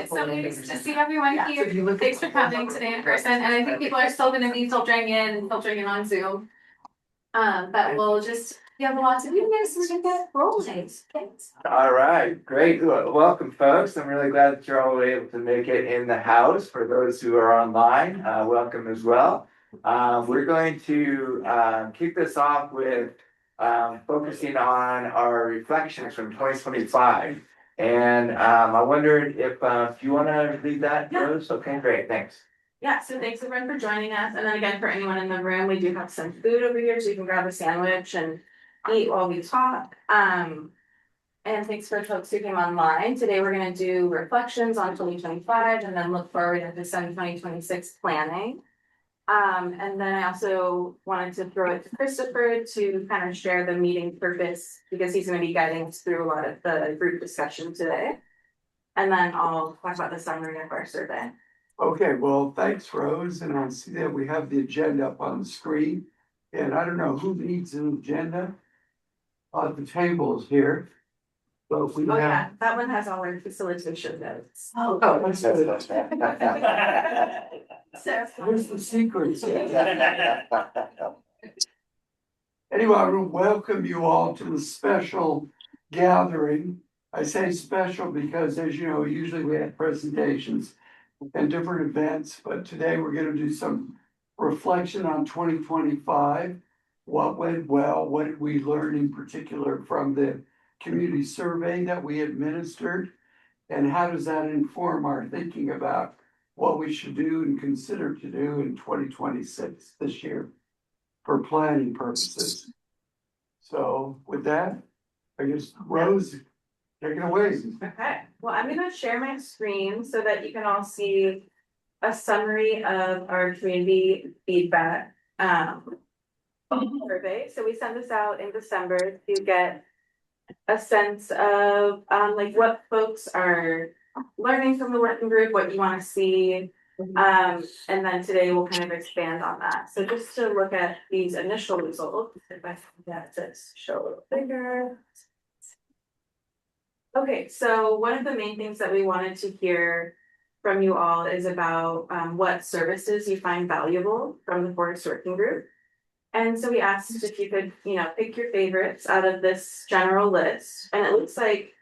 It's so nice to see everyone here. Thanks for coming today in person, and I think people are still gonna be filtering in on Zoom. But we'll just, we have a lot to do next, so we can get rolling. Thanks. All right, great. Welcome, folks. I'm really glad that you're all able to make it in the house. For those who are online, welcome as well. We're going to kick this off with focusing on our reflections from 2025. And I wondered if you want to read that, Rose? Okay, great, thanks. Yeah, so thanks everyone for joining us. And then again, for anyone in the room, we do have some food over here, so you can grab a sandwich and eat while we talk. And thanks for folks who came online. Today, we're gonna do reflections on 2025 and then look forward into some 2026 planning. And then I also wanted to throw it to Christopher to kind of share the meeting purpose, because he's gonna be guiding us through a lot of the group discussion today. And then I'll talk about the summary of our survey. Okay, well, thanks, Rose, and I see that we have the agenda up on the screen. And I don't know who needs an agenda. The table is here. But we Oh, have. yeah, that one has all our facilitation notes. Oh, that's good. Where's the secrets? Anyway, I will welcome you all to the special gathering. I say special because, as you know, usually we have presentations and different events, but today we're going to do some reflection on 2025. What went well? What did we learn in particular from the community survey that we administered? And how does that inform our thinking about what we should do and consider to do in 2026 this year for planning purposes? So with that, I guess Rose, take it away. Okay, well, I'm gonna share my screen so that you can all see a summary of our community feedback survey. So we sent this out in December to get a sense of like what folks are learning from the working group, what you want to see. And then today we'll kind of expand on that. So just to look at these initial results, if I can get this show a little bigger. Okay, so one of the main things that we wanted to hear from you all is about what services you find valuable from the Forest Working Group. And so we asked if you could, pick your favorites out of this general list. And it looks like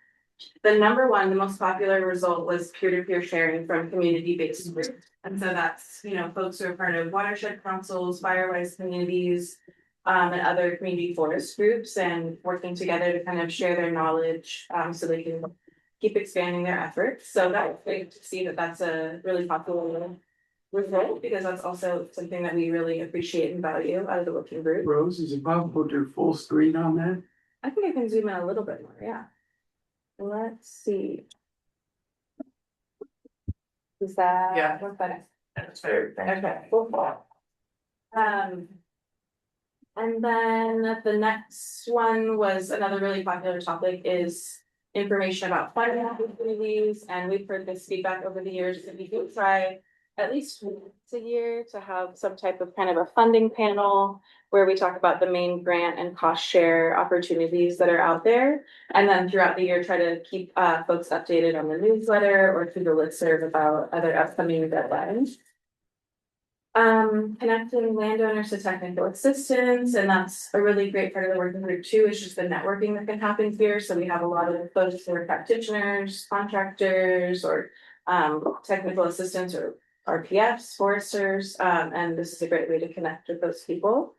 the number one, the most popular result was peer-to-peer sharing from community-based groups. And so that's, folks who are part of watershed councils, firewise communities, and other community forest groups, and working together to kind of share their knowledge so they can keep expanding their efforts. So that was great to see that that's a really popular result, because that's also something that we really appreciate and value out of the working group. Rose, is it possible to do full screen on that? I think I can zoom in a little bit more, yeah. Let's see. Is that? Yeah. What's that? That's fair. Okay, cool. And then the next one was another really popular topic is information about funding opportunities. And we've heard this feedback over the years that we could try at least once a year to have some type of kind of a funding panel where we talk about the main grant and cost share opportunities that are out there. And then throughout the year, try to keep folks updated on the newsletter or through the listserv about other upcoming deadlines. Connecting landowners to technical assistance, and that's a really great part of the working group too, is just the networking that can happen here. So we have a lot of folks who are practitioners, contractors, or technical assistants or RPFs, foresters, and this is a great way to connect with those people.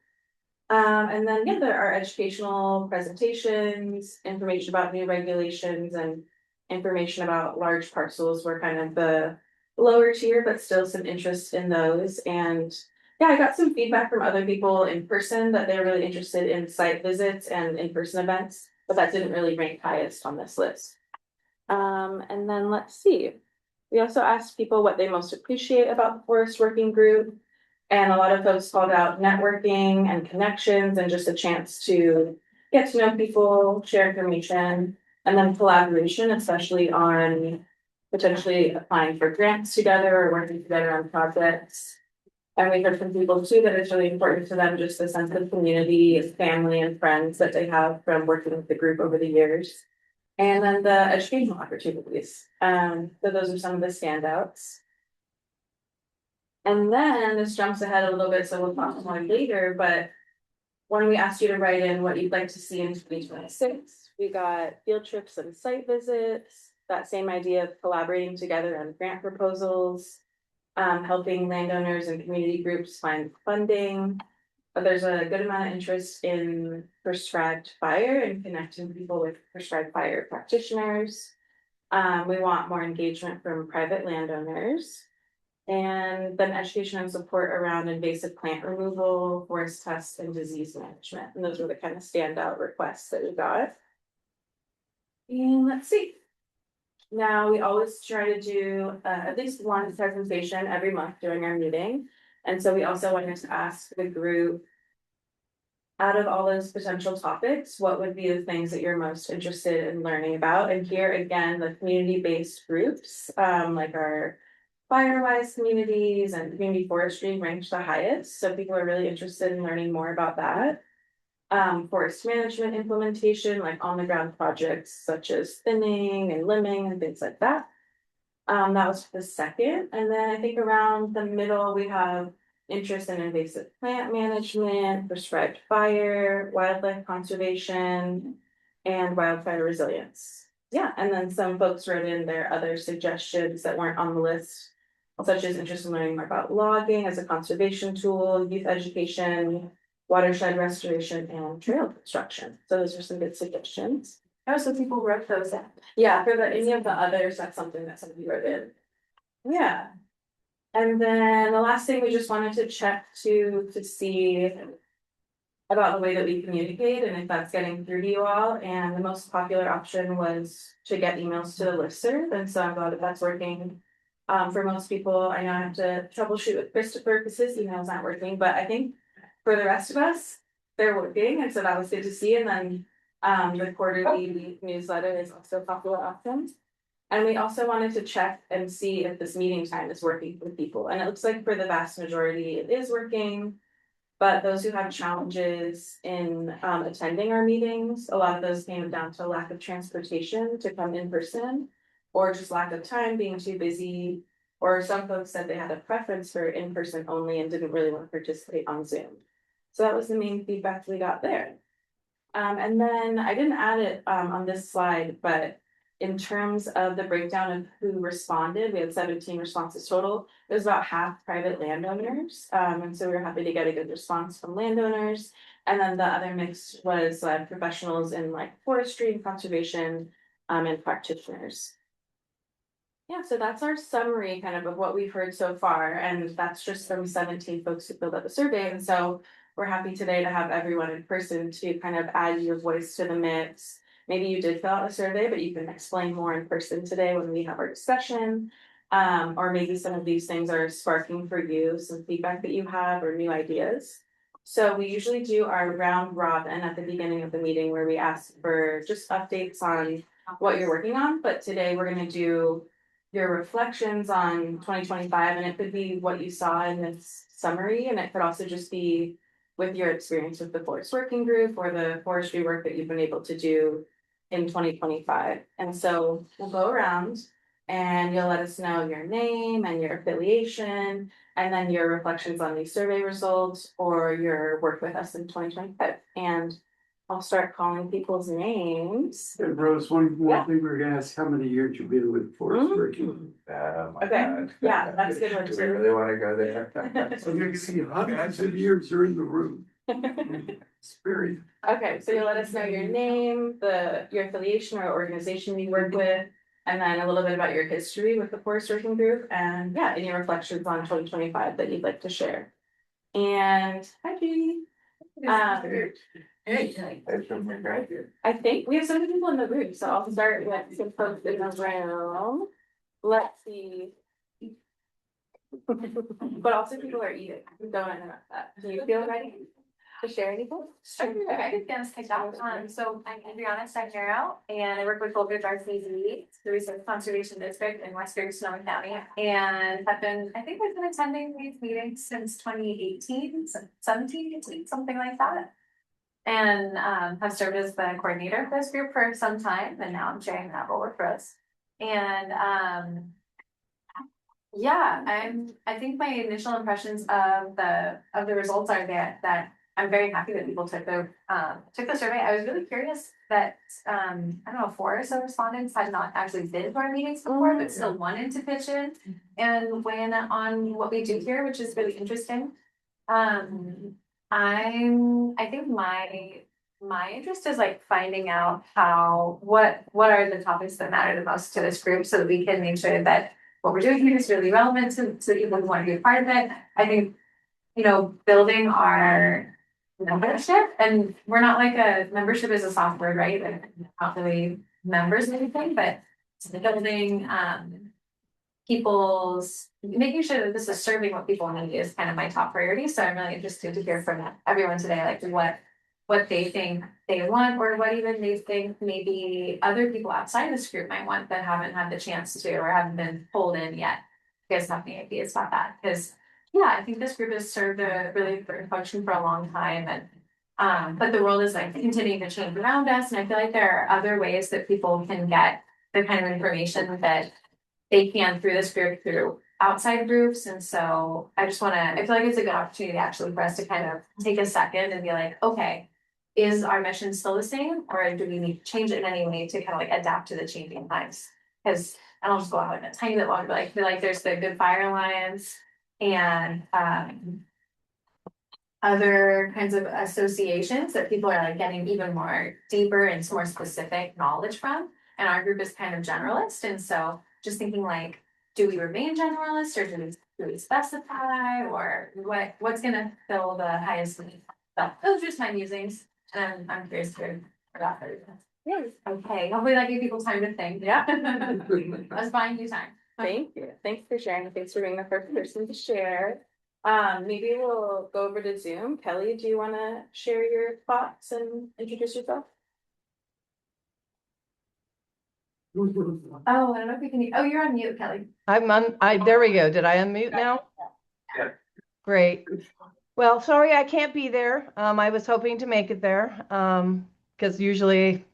And then there are educational presentations, information about new regulations, and information about large parcels were kind of the lower tier, but still some interest in those. And I got some feedback from other people in person that they're really interested in site visits and in-person events, but that didn't really rank highest on this list. And then let's see. We also asked people what they most appreciate about the Forest Working Group. And a lot of folks called out networking and connections and just a chance to get to know people, share information, and then collaboration, especially on potentially applying for grants together or working together on projects. And we heard from people too that it's really important to them, just the sense of community, family, and friends that they have from working with the group over the years. And then the educational opportunities, so those are some of the standouts. And then this jumps ahead a little bit, so we'll talk more later, but when we asked you to write in what you'd like to see in 2026, we got field trips and site visits, that same idea of collaborating together on grant proposals, helping landowners and community groups find funding. But there's a good amount of interest in prescribed fire and connecting people with prescribed fire practitioners. We want more engagement from private landowners. And then education and support around invasive plant removal, forest pests, and disease management. And those were the kind of standout requests that we got. And let's see. Now, we always try to do at least one presentation every month during our meeting. And so we also wanted to ask the group, out of all those potential topics, what would be the things that you're most interested in learning about? And here again, the community-based groups, like our Firewise communities and community forestry ranked the highest, so people are really interested in learning more about that. Forest management implementation, like on the ground projects such as thinning and limbing and things like that. That was the second, and then I think around the middle, we have interest in invasive plant management, prescribed fire, wildlife conservation, and wildfire resilience. Yeah, and then some folks wrote in their other suggestions that weren't on the list, such as interest in learning more about logging as a conservation tool, youth education, watershed restoration, and trail construction. So those are some good suggestions. Oh, so people wrote those in. Yeah, for any of the others, that's something that somebody wrote in. Yeah. And then the last thing we just wanted to check to see about the way that we communicate and if that's getting through to you all. And the most popular option was to get emails to the listserv. And so I'm glad that that's working. For most people, I know I have to troubleshoot with Christopher because his email's not working, but I think for the rest of us, they're working. And so that was good to see. And then the quarterly newsletter is also a popular option. And we also wanted to check and see if this meeting time is working for people. And it looks like for the vast majority, it is working. But those who have challenges in attending our meetings, a lot of those came down to lack of transportation to come in person, or just lack of time, being too busy. Or some folks said they had a preference for in-person only and didn't really want to participate on Zoom. So that was the main feedback we got there. And then I didn't add it on this slide, but in terms of the breakdown of who responded, we had 17 responses total. It was about half private landowners. And so we were happy to get a good response from landowners. And then the other mix was professionals in like forestry and conservation and practitioners. Yeah, so that's our summary kind of what we've heard so far. And that's just from 17 folks who filled out the survey. And so we're happy today to have everyone in person to kind of add your voice to the mix. Maybe you did fill out a survey, but you can explain more in person today when we have our discussion. Or maybe some of these things are sparking for you some feedback that you have or new ideas. So we usually do our round robin at the beginning of the meeting where we ask for just updates on what you're working on. But today we're going to do your reflections on 2025, and it could be what you saw in this summary, and it could also just be with your experience with the forest working group or the forestry work that you've been able to do in 2025. And so we'll go around and you'll let us know your name and your affiliation, and then your reflections on these survey results or your work with us in 2025. And I'll start calling people's names. And Rose, one more Yeah. thing we were gonna ask, how many years you've been with Forest Working? Oh my Okay. God. Yeah, that's a good one Do we too. really wanna go there? So you can see hundreds of years are in the room. Spirit. Okay, so you'll let us know your name, your affiliation or organization you work with, and then a little bit about your history with the forest working group, and yeah, any reflections on 2025 that you'd like to share. And hi, Judy. Hey, that's from my graduate. I think we have so many people in the room, so I'll start with some folks in the room. Let's see. But also people are eating. Don't interrupt that. Do you feel ready to share anything? Sure, I could dance kicked off. So I'm Adriana Stagnero, and I work with Boulder RCZ, the Research Conservation District in Western Sonoma County, and have been, I think I've been attending these meetings since 2018, 17, 18, something like that. and have served as the coordinator for this group for some time, and now I'm sharing that role with Rose. And yeah, I think my initial impressions of the results are that I'm very happy that people took the survey. I was really curious that I don't know, 4 or so respondents had not actually been to our meetings before, but still wanted to pitch in and weigh in on what we do here, which is really interesting. I think my interest is like finding out what are the topics that matter the most to this group so that we can make sure that what we're doing here is really relevant to the people who want to be a part of it. I think, building our membership, and we're not like membership is a software, right? Like not really members or anything, but building making sure that this is serving what people need is kind of my top priority. So I'm really interested to hear from everyone today, like what they think they want, or what even they think maybe other people outside this group might want that haven't had the chance to or haven't been pulled in yet. You guys have any ideas about that? Because yeah, I think this group has served a really important function for a long time, and but the world is like continuing to change around us, and I feel like there are other ways that people can get the kind of information that they can through this group, through outside groups. And so I feel like it's a good opportunity actually for us to kind of take a second and be like, okay, is our mission still the same, or do we need to change it in any way to kind of like adapt to the changing times? Because I'll just go out in a tiny bit longer, but I feel like there's the Good Fire Alliance and other kinds of associations that people are like getting even more deeper and more specific knowledge from. And our group is kind of generalist. And so just thinking like, do we remain generalist, or do we specify, or what's gonna fill the highest need? But those are just my musings, and I'm curious to hear about that. Yes. Okay, hopefully that gave people time to think. Yeah. I was buying you time. Thank you. Thanks for sharing. Thanks for being the first person to share. Maybe we'll go over to Zoom. Kelly, do you want to share your thoughts and introduce yourself? Oh, I don't know if we can. Oh, you're on mute, Kelly. There we go. Did I unmute now? Yeah. Great. Well, sorry, I can't be there. I was hoping to make it there. Because usually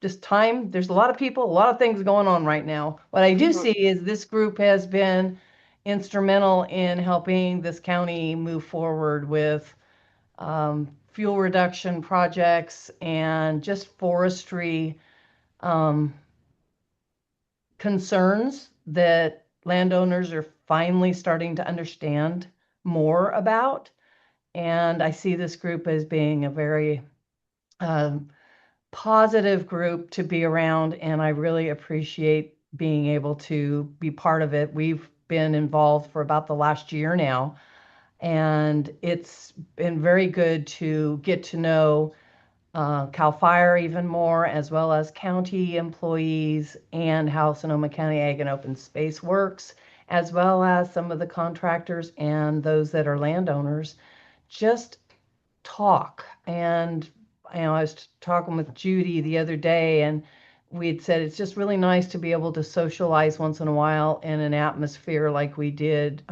just time, there's a lot of people, a lot of things going on right now. What I do see is this group has been instrumental in helping this county move forward with fuel reduction projects and just forestry concerns that landowners are finally starting to understand more about. And I see this group as being a very positive group to be around, and I really appreciate being able to be part of it. We've been involved for about the last year now, and it's been very good to get to know CAL FIRE even more, as well as county employees and how Sonoma County Ag and Open Space works, as well as some of the contractors and those that are landowners. Just talk. And I was talking with Judy the other day, and we'd said it's just really nice to be able to socialize once in a while in an atmosphere like we did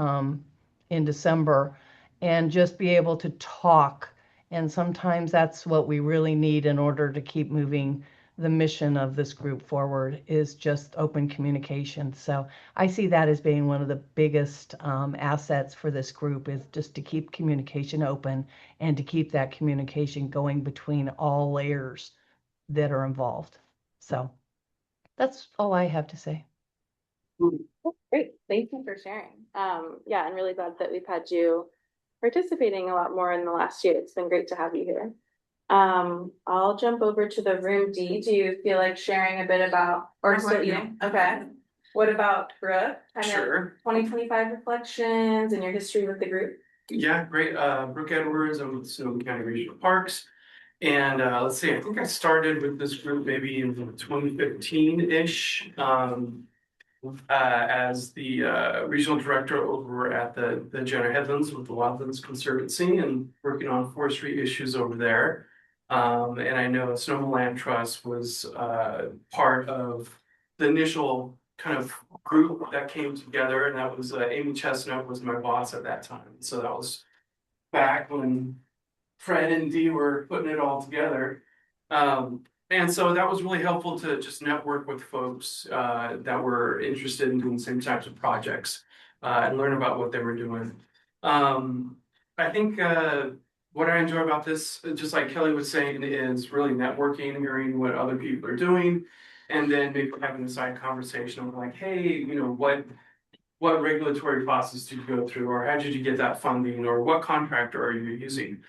in December, and just be able to talk. And sometimes that's what we really need in order to keep moving the mission of this group forward, is just open communication. So I see that as being one of the biggest assets for this group, is just to keep communication open and to keep that communication going between all layers that are involved. So that's all I have to say. Great. Thank you for sharing. Yeah, I'm really glad that we've had you participating a lot more in the last year. It's been great to have you here. I'll jump over to the room D. Do you feel like sharing a bit about, or still eating? Okay. What about Brooke? Sure. 2025 reflections and your history with the group? Yeah, great. Brooke Edwards, I'm with Sonoma County Regional Parks. And let's see, I think I started with this group maybe in 2015-ish. As the regional director over at the Jenner Headlands with the Wildlands Conservancy, and working on forestry issues over there. And I know Sonoma Land Trust was part of the initial kind of group that came together, and that was Amy Chestnut was my boss at that time. So that was back when Fred and Dee were putting it all together. And so that was really helpful to just network with folks that were interested in doing the same types of projects and learn about what they were doing. I think what I enjoy about this, just like Kelly was saying, is really networking, hearing what other people are doing, and then maybe having a side conversation of like, hey, you know, what regulatory process did you go through, or how did you get that funding, or what contractor are you using?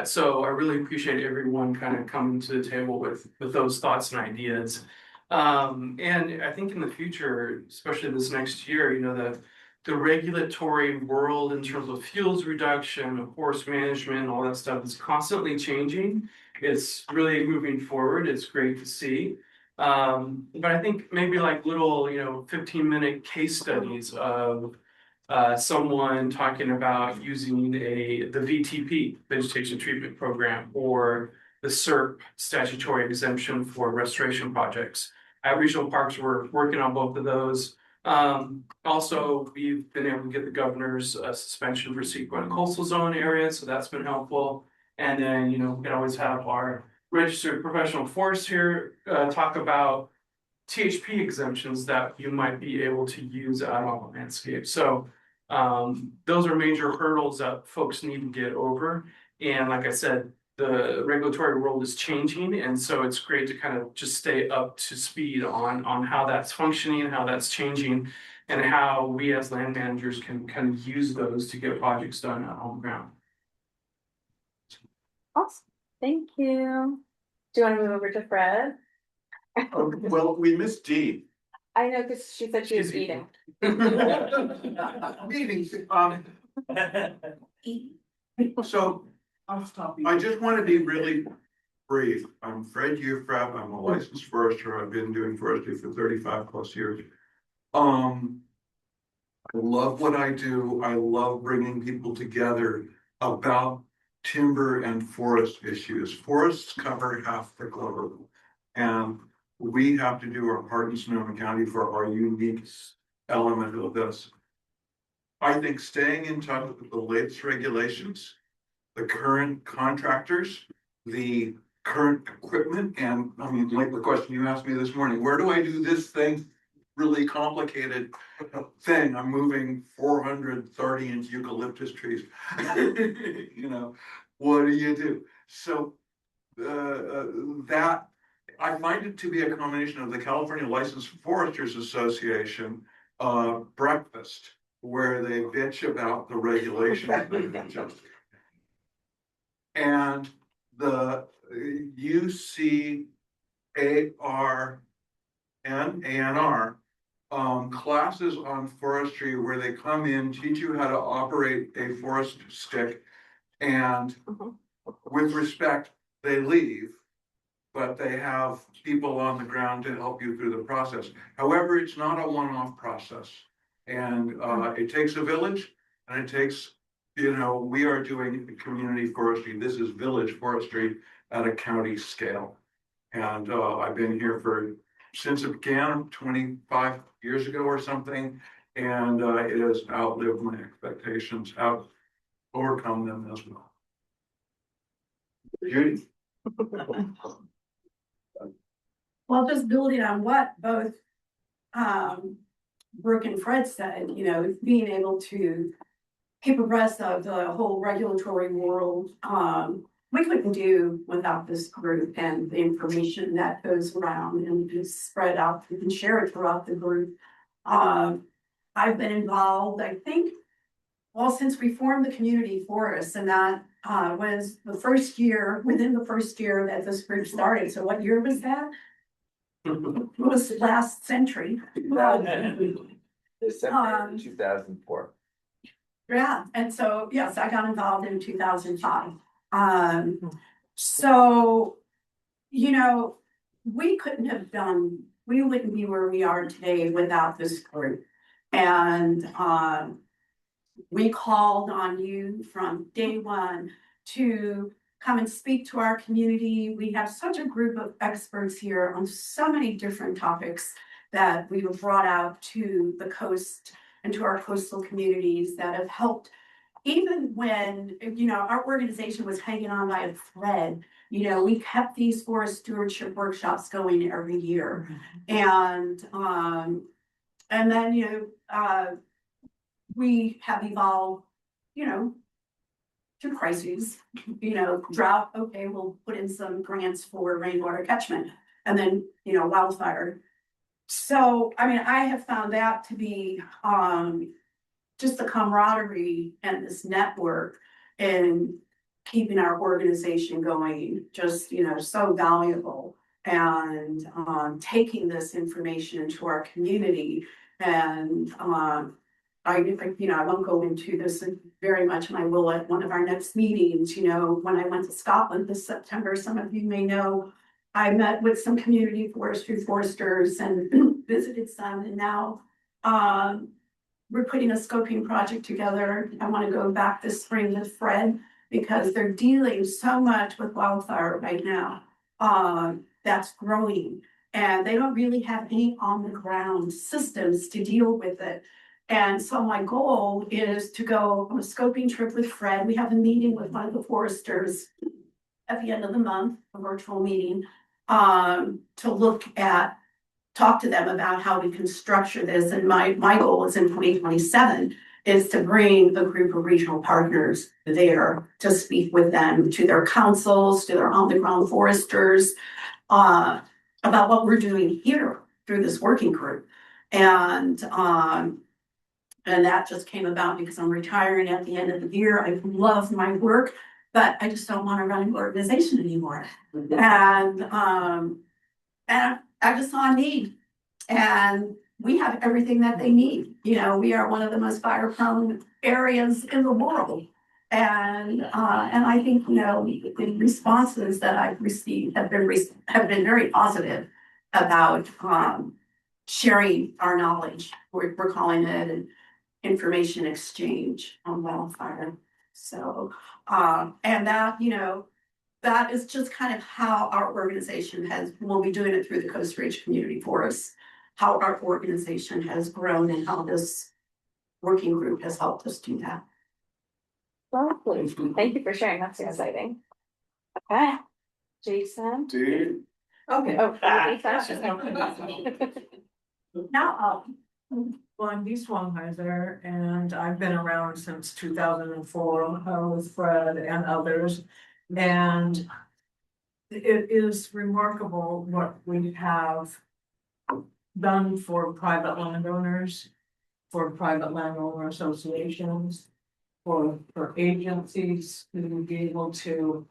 So I really appreciate everyone kind of coming to the table with those thoughts and ideas. And I think in the future, especially this next year, you know, the regulatory world in terms of fuels reduction, forest management, all that stuff is constantly changing. It's really moving forward. It's great to see. But I think maybe like little, you know, 15-minute case studies of someone talking about using the VTP, vegetation treatment program, or the SERP statutory exemption for restoration projects. At Regional Parks, we're working on both of those. Also, we've been able to get the governor's suspension for CEQA coastal zone areas, so that's been helpful. And then, you know, we can always have our registered professional forest here talk about THP exemptions that you might be able to use out on the landscape. So those are major hurdles that folks need to get over. And like I said, the regulatory world is changing. And so it's great to kind of just stay up to speed on how that's functioning, how that's changing, and how we as land managers can kind of use those to get projects done on the ground. Awesome, thank you. Do you want to move over to Fred? Well, we missed Dee. I know, because she said she was She's eating. Meetings, so I just want to be really brief. I'm Fred Ufrap. I'm a licensed forester. I've been doing forestry for 35 plus years. I love what I do. I love bringing people together about timber and forest issues. Forests cover half the globe, and we have to do our part in Sonoma County for our unique element of this. I think staying in touch with the latest regulations, the current contractors, the current equipment, and I mean, like the question you asked me this morning, where do I do this thing? Really complicated thing. I'm moving 430-inch eucalyptus trees. You know, what do you do? So that I find it to be a combination of the California Licensed Foresters Association breakfast, where they bitch about the regulations and the UCARN classes on forestry, where they come in, teach you how to operate a forest stick, and with respect, they leave, but they have people on the ground to help you through the process. However, it's not a one-off process. And it takes a village, and it takes, you know, we are doing community forestry. This is village forestry at a county scale. And I've been here since it began 25 years ago or something. And it has outlived my expectations, overcome them as well. Judy? Well, just building on what both Brooke and Fred said, you know, being able to keep abreast of the whole regulatory world, we couldn't do without this group and the information that goes around and just spread out and share it throughout the group. I've been involved, I think, well, since we formed the community forest, and that was the first year, within the first year that this group started. So what year was that? It was last century. December 2004. Yeah, and so, yes, I got involved in 2005. So, you know, we wouldn't be where we are today without this group. And we called on you from day one to come and speak to our community. We have such a group of experts here on so many different topics that we were brought out to the coast and to our coastal communities that have helped even when, our organization was hanging on by a thread, we kept these forest stewardship workshops going every year. And then, we have evolved, through crises, drought, okay, we'll put in some grants for rainwater catchment, and then, wildfire. So, I mean, I have found that to be, just the camaraderie and this network and keeping our organization going, just, so valuable. And, taking this information into our community and, I won't go into this very much, and I will at one of our next meetings, when I went to Scotland this September, some of you may know, I met with some community foresters and visited some, and now, we're putting a scoping project together. I want to go back this spring with Fred because they're dealing so much with wildfire right now. That's growing, and they don't really have any on the ground systems to deal with it. And so my goal is to go on a scoping trip with Fred. We have a meeting with one of the foresters at the end of the month, a virtual meeting, to talk to them about how we can structure this. And my goal is in 2027 is to bring a group of regional partners there to speak with them, to their councils, to their on-the-ground foresters, about what we're doing here through this working group. And that just came about because I'm retiring at the end of the year. I love my work, but I just don't want to run an organization anymore. And I just saw a need, and we have everything that they need. We are one of the most fire-prone areas in the world, and I think the responses that I've received have been very positive about sharing our knowledge. We're calling it an information exchange on wildfire. So, and that is just kind of how our organization we'll be doing it through the Coast Range Community Forests, how our organization has grown and how this working group has helped us do that. Lovely. Thank you for sharing. That's exciting. Okay. Jason. Dude. Okay. Oh, Now, Well, I'm Dee Swanheiser, and I've been around since 2004 with Fred and others. And it is remarkable what we have done for private landowners, for private landowner associations, for agencies to be able to,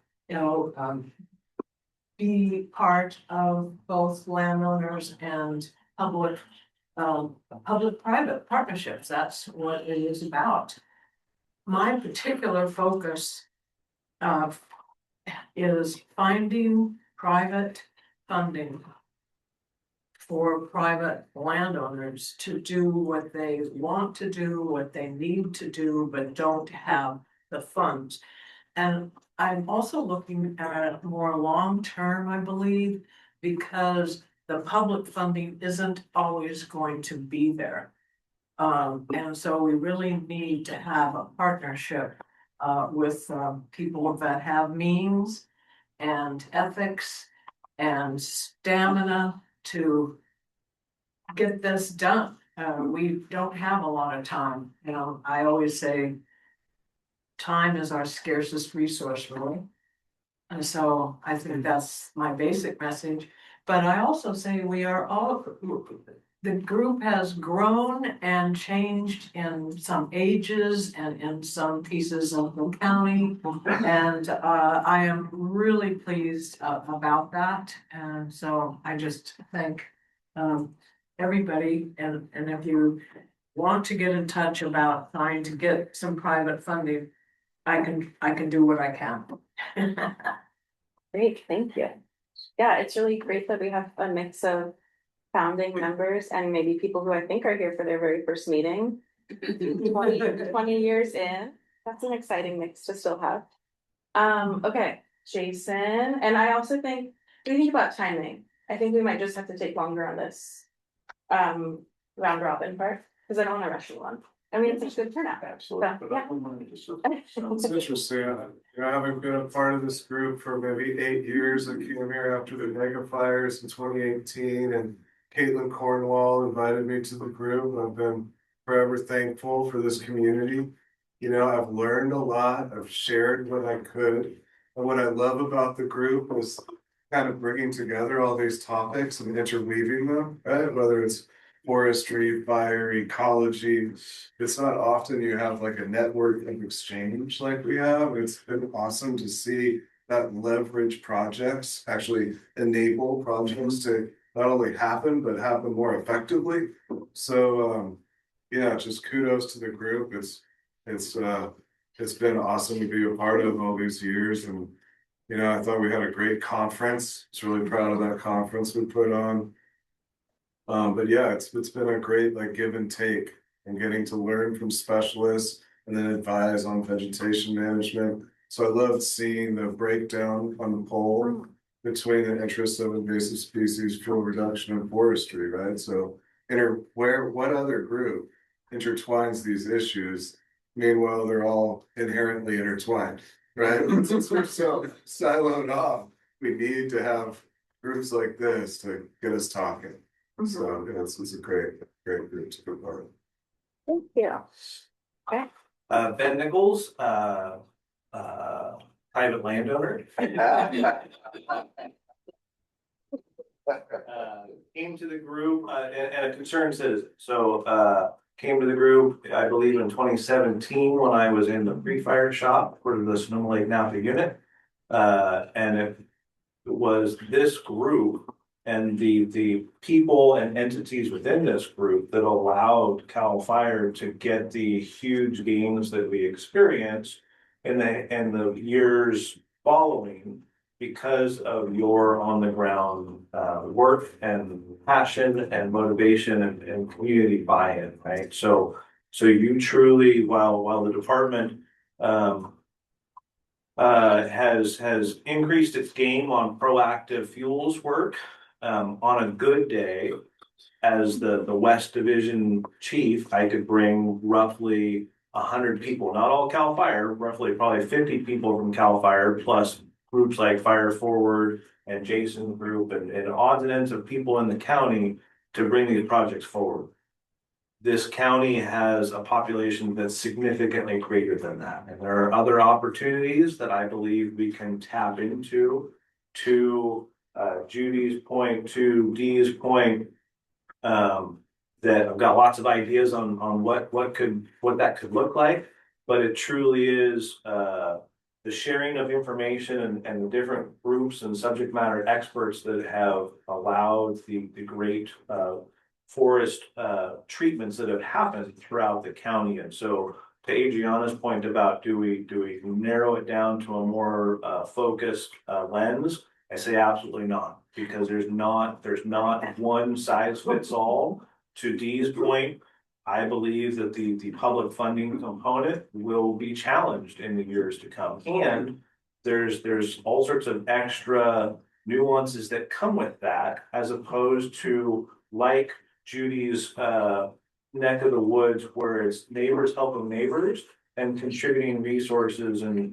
be part of both landowners and public-private partnerships. That's what it is about. My particular focus is finding private funding for private landowners to do what they want to do, what they need to do, but don't have the funds. And I'm also looking at more long-term, I believe, because the public funding isn't always going to be there. And so we really need to have a partnership with people that have means and ethics and stamina to get this done. We don't have a lot of time. I always say time is our scarcest resource, really. And so I think that's my basic message. But I also say the group has grown and changed in some ages and in some pieces of the county. And I am really pleased about that. And so I just thank everybody. And if you want to get in touch about trying to get some private funding, I can do what I can. Great, thank you. Yeah, it's really great that we have a mix of founding members and maybe people who I think are here for their very first meeting. 20 years in. That's an exciting mix to still have. Okay, Jason, and I also think we think about timing. I think we might just have to take longer on this round robin part because I don't want to rush you on. I mean, it's a good turnout. Absolutely. Yeah. It's interesting, having been a part of this group for maybe 8 years, I came here after the mega fires in 2018, and Caitlin Cornwall invited me to the group. I've been forever thankful for this community. I've learned a lot, I've shared what I could, and what I love about the group is kind of bringing together all these topics and interweaving them, right? Whether it's forestry, fire, ecology. It's not often you have like a network of exchange like we have. It's been awesome to see that leverage projects actually enable projects to not only happen, but happen more effectively. So, just kudos to the group. It's been awesome to be a part of all these years. And, I thought we had a great conference. I was really proud of that conference we put on. But yeah, it's been a great like give and take and getting to learn from specialists and then advise on vegetation management. So I loved seeing the breakdown on the pole between the interests of invasive species, fuel reduction, and forestry, right? So what other group intertwines these issues? Meanwhile, they're all inherently intertwined, right? Since we're so siloed off, we need to have groups like this to get us talking. So it's a great group to be part of. Thank you. Okay. Ben Nicholls, private landowner. Came to the group and a concerned citizen. So came to the group, I believe in 2017 when I was in the pre-fire shop for the Sonoma Lake Napa unit. And it was this group and the people and entities within this group that allowed CAL FIRE to get the huge gains that we experienced in the years following because of your on the ground work and passion and motivation and community buy-in, right? So you truly, while the department has increased its game on proactive fuels work. On a good day, as the West Division chief, I could bring roughly 100 people, not all CAL FIRE, roughly probably 50 people from CAL FIRE, plus groups like Fire Forward and Jason Group and odds and ends of people in the county to bring these projects forward. This county has a population that's significantly greater than that. And there are other opportunities that I believe we can tap into to Judy's point, to Dee's point, that I've got lots of ideas on what that could look like, but it truly is the sharing of information and the different groups and subject matter experts that have allowed the great forest treatments that have happened throughout the county. And so to Adriana's point about do we narrow it down to a more focused lens? I say absolutely not, because there's not one size fits all. To Dee's point, I believe that the public funding component will be challenged in the years to come. And there's all sorts of extra nuances that come with that, as opposed to like Judy's neck of the woods, where it's neighbors helping neighbors and contributing resources and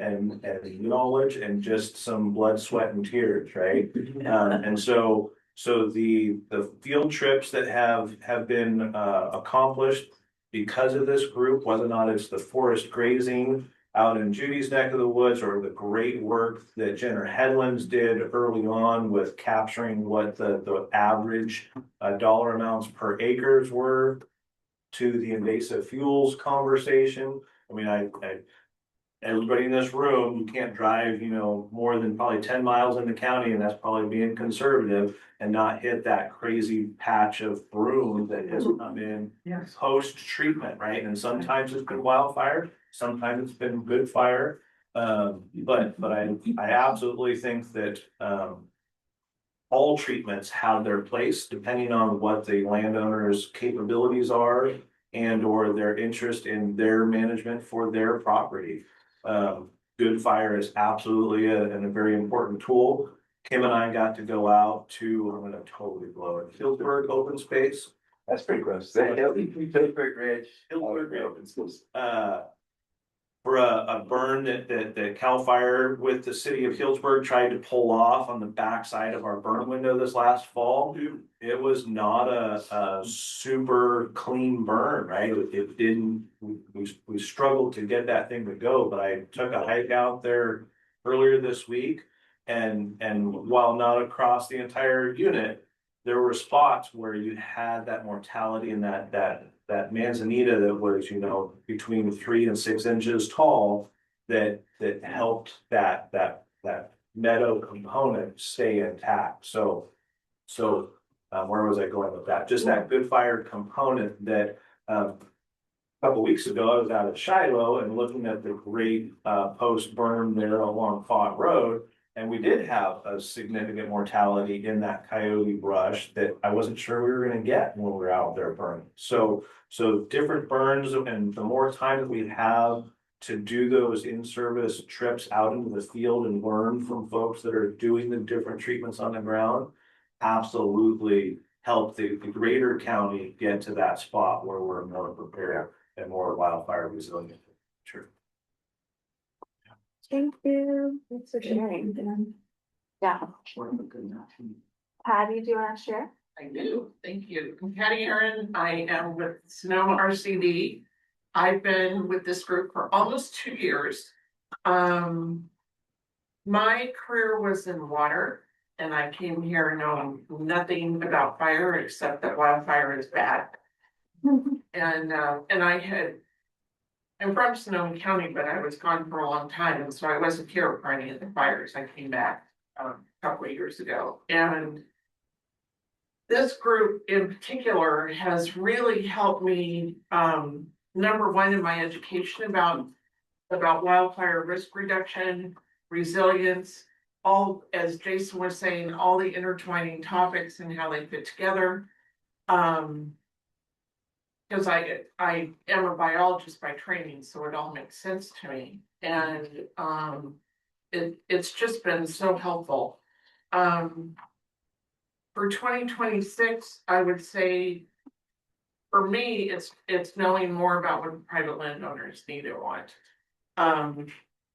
knowledge and just some blood, sweat, and tears, right? And so the field trips that have been accomplished because of this group, whether or not it's the forest grazing out in Judy's neck of the woods, or the great work that Jenner Headlands did early on with capturing what the average dollar amounts per acres were, to the invasive fuels conversation. I mean, everybody in this room, you can't drive, more than probably 10 miles in the county, and that's probably being conservative, and not hit that crazy patch of broom that has come in post treatment, right? And sometimes it's been wildfire, sometimes it's been good fire. But I absolutely think that all treatments have their place depending on what the landowner's capabilities are and or their interest in their management for their property. Good fire is absolutely a very important tool. Kim and I got to go out to, I'm going to totally blow it, Hillsburg Open Space That's pretty close. Hillsburg Ridge. Hillsburg Open Schools. For a burn that CAL FIRE with the city of Hillsburg tried to pull off on the backside of our burn window this last fall. It was not a super clean burn, right? It didn't, we struggled to get that thing to go, but I took a hike out there earlier this week. And while not across the entire unit, there were spots where you had that mortality and that manzanita that was, between 3 and 6 inches tall, that helped that meadow component stay intact. So where was I going with that? Just that good fire component that a couple weeks ago, I was out at Shiloh and looking at the great post burn there along Font Road. And we did have a significant mortality in that coyote brush that I wasn't sure we were gonna get when we were out there burning. So different burns, and the more time that we have to do those in-service trips out into the field and learn from folks that are doing the different treatments on the ground, absolutely help the greater county get to that spot where we're more prepared and more wildfire resilient. Sure. Thank you. Thanks for sharing. Yeah. Patty, do you want to share? I do, thank you. I'm Patty Aaron. I am with Sonoma RCD. I've been with this group for almost 2 years. My career was in water, and I came here knowing nothing about fire except that wildfire is bad. And I'm from Sonoma County, but I was gone for a long time, and so I wasn't here for any of the fires. I came back a couple of years ago, and this group in particular has really helped me, number one, in my education about wildfire risk reduction, resilience, all, as Jason was saying, all the intertwining topics and how they fit together. Because I am a biologist by training, so it all makes sense to me. And it's just been so helpful. For 2026, I would say, for me, it's knowing more about what private landowners need and want.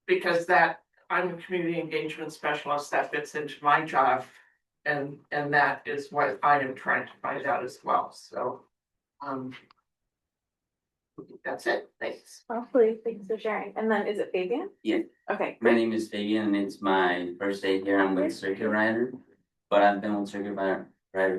Because I'm a community engagement specialist, that fits into my job, and that is what I am trying to find out as well. So that's it. Thanks. Hopefully, thanks for sharing. And then is it Fabian? Yeah, Okay. my name is Fabian and it's my first day here. I'm with Circuit Rider, but I've been with Circuit Rider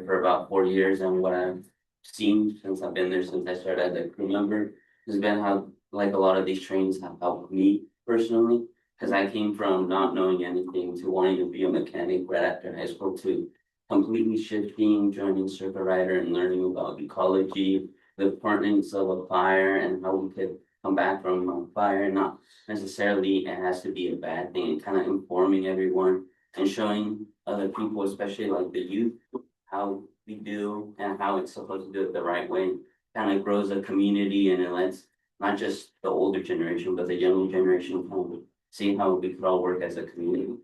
for about 4 years, and what I've seen since I've been there, since I started as a crew member, has been how like a lot of these trainings have helped me personally, because I came from not knowing anything to wanting to be a mechanic right after high school to completely shifting, joining Circuit Rider and learning about ecology, the importance of a fire and how we could come back from a fire, not necessarily it has to be a bad thing, and kind of informing everyone and showing other people, especially like the youth, how we do and how it's supposed to do it the right way. Kind of grows a community, and it lets not just the older generation, but the younger generation kind of see how we could all work as a community.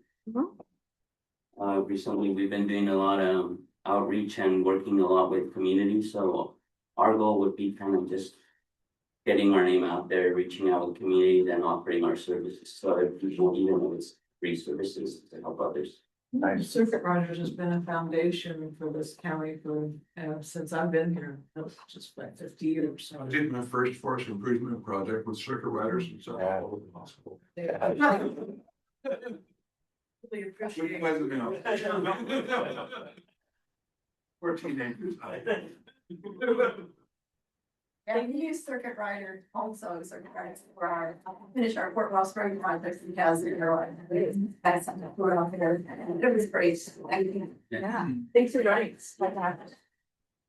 Recently, we've been doing a lot of outreach and working a lot with communities, so our goal would be kind of just getting our name out there, reaching out with communities and offering our services to other people, even though it's free services to help others. Nice. Circuit Riders has been a foundation for this county for since I've been here. That was just like 50 years. So I did my first forest improvement project with Circuit Riders and so. Really appreciate it. We're teenagers. And we use Circuit Rider, also Circuit Riders for our, finish our Fort Ross Spring projects because that's something that we're out there, and it was great. Thank you. Yeah. Thanks for joining us. Yeah,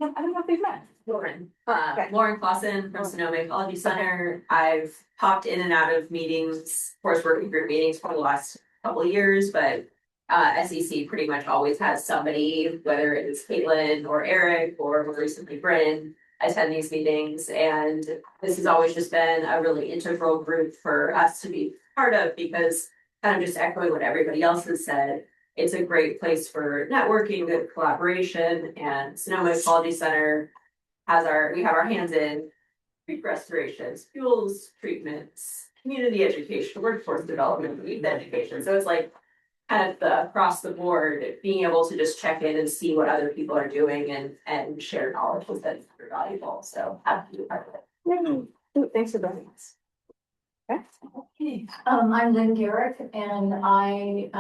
I don't know if we've met. Lauren. Okay. Lauren Clausen from Sonoma Ecology Center. I've popped in and out of meetings, forest working group meetings for the last couple of years, but SEC pretty much always has somebody, whether it's Caitlin or Eric or more recently Bryn, attend these meetings. And this has always just been a really integral group for us to be part of, because kind of just echoing what everybody else has said, it's a great place for networking, good collaboration, and Sonoma Ecology Center we have our hands in creek restorations, fuels treatments, community education, workforce development, youth education. So it's like kind of the across the board, being able to just check in and see what other people are doing and share knowledge has been super valuable. So happy to be part of it. Ooh, thanks for joining us. Okay, I'm Lynn Garrick and I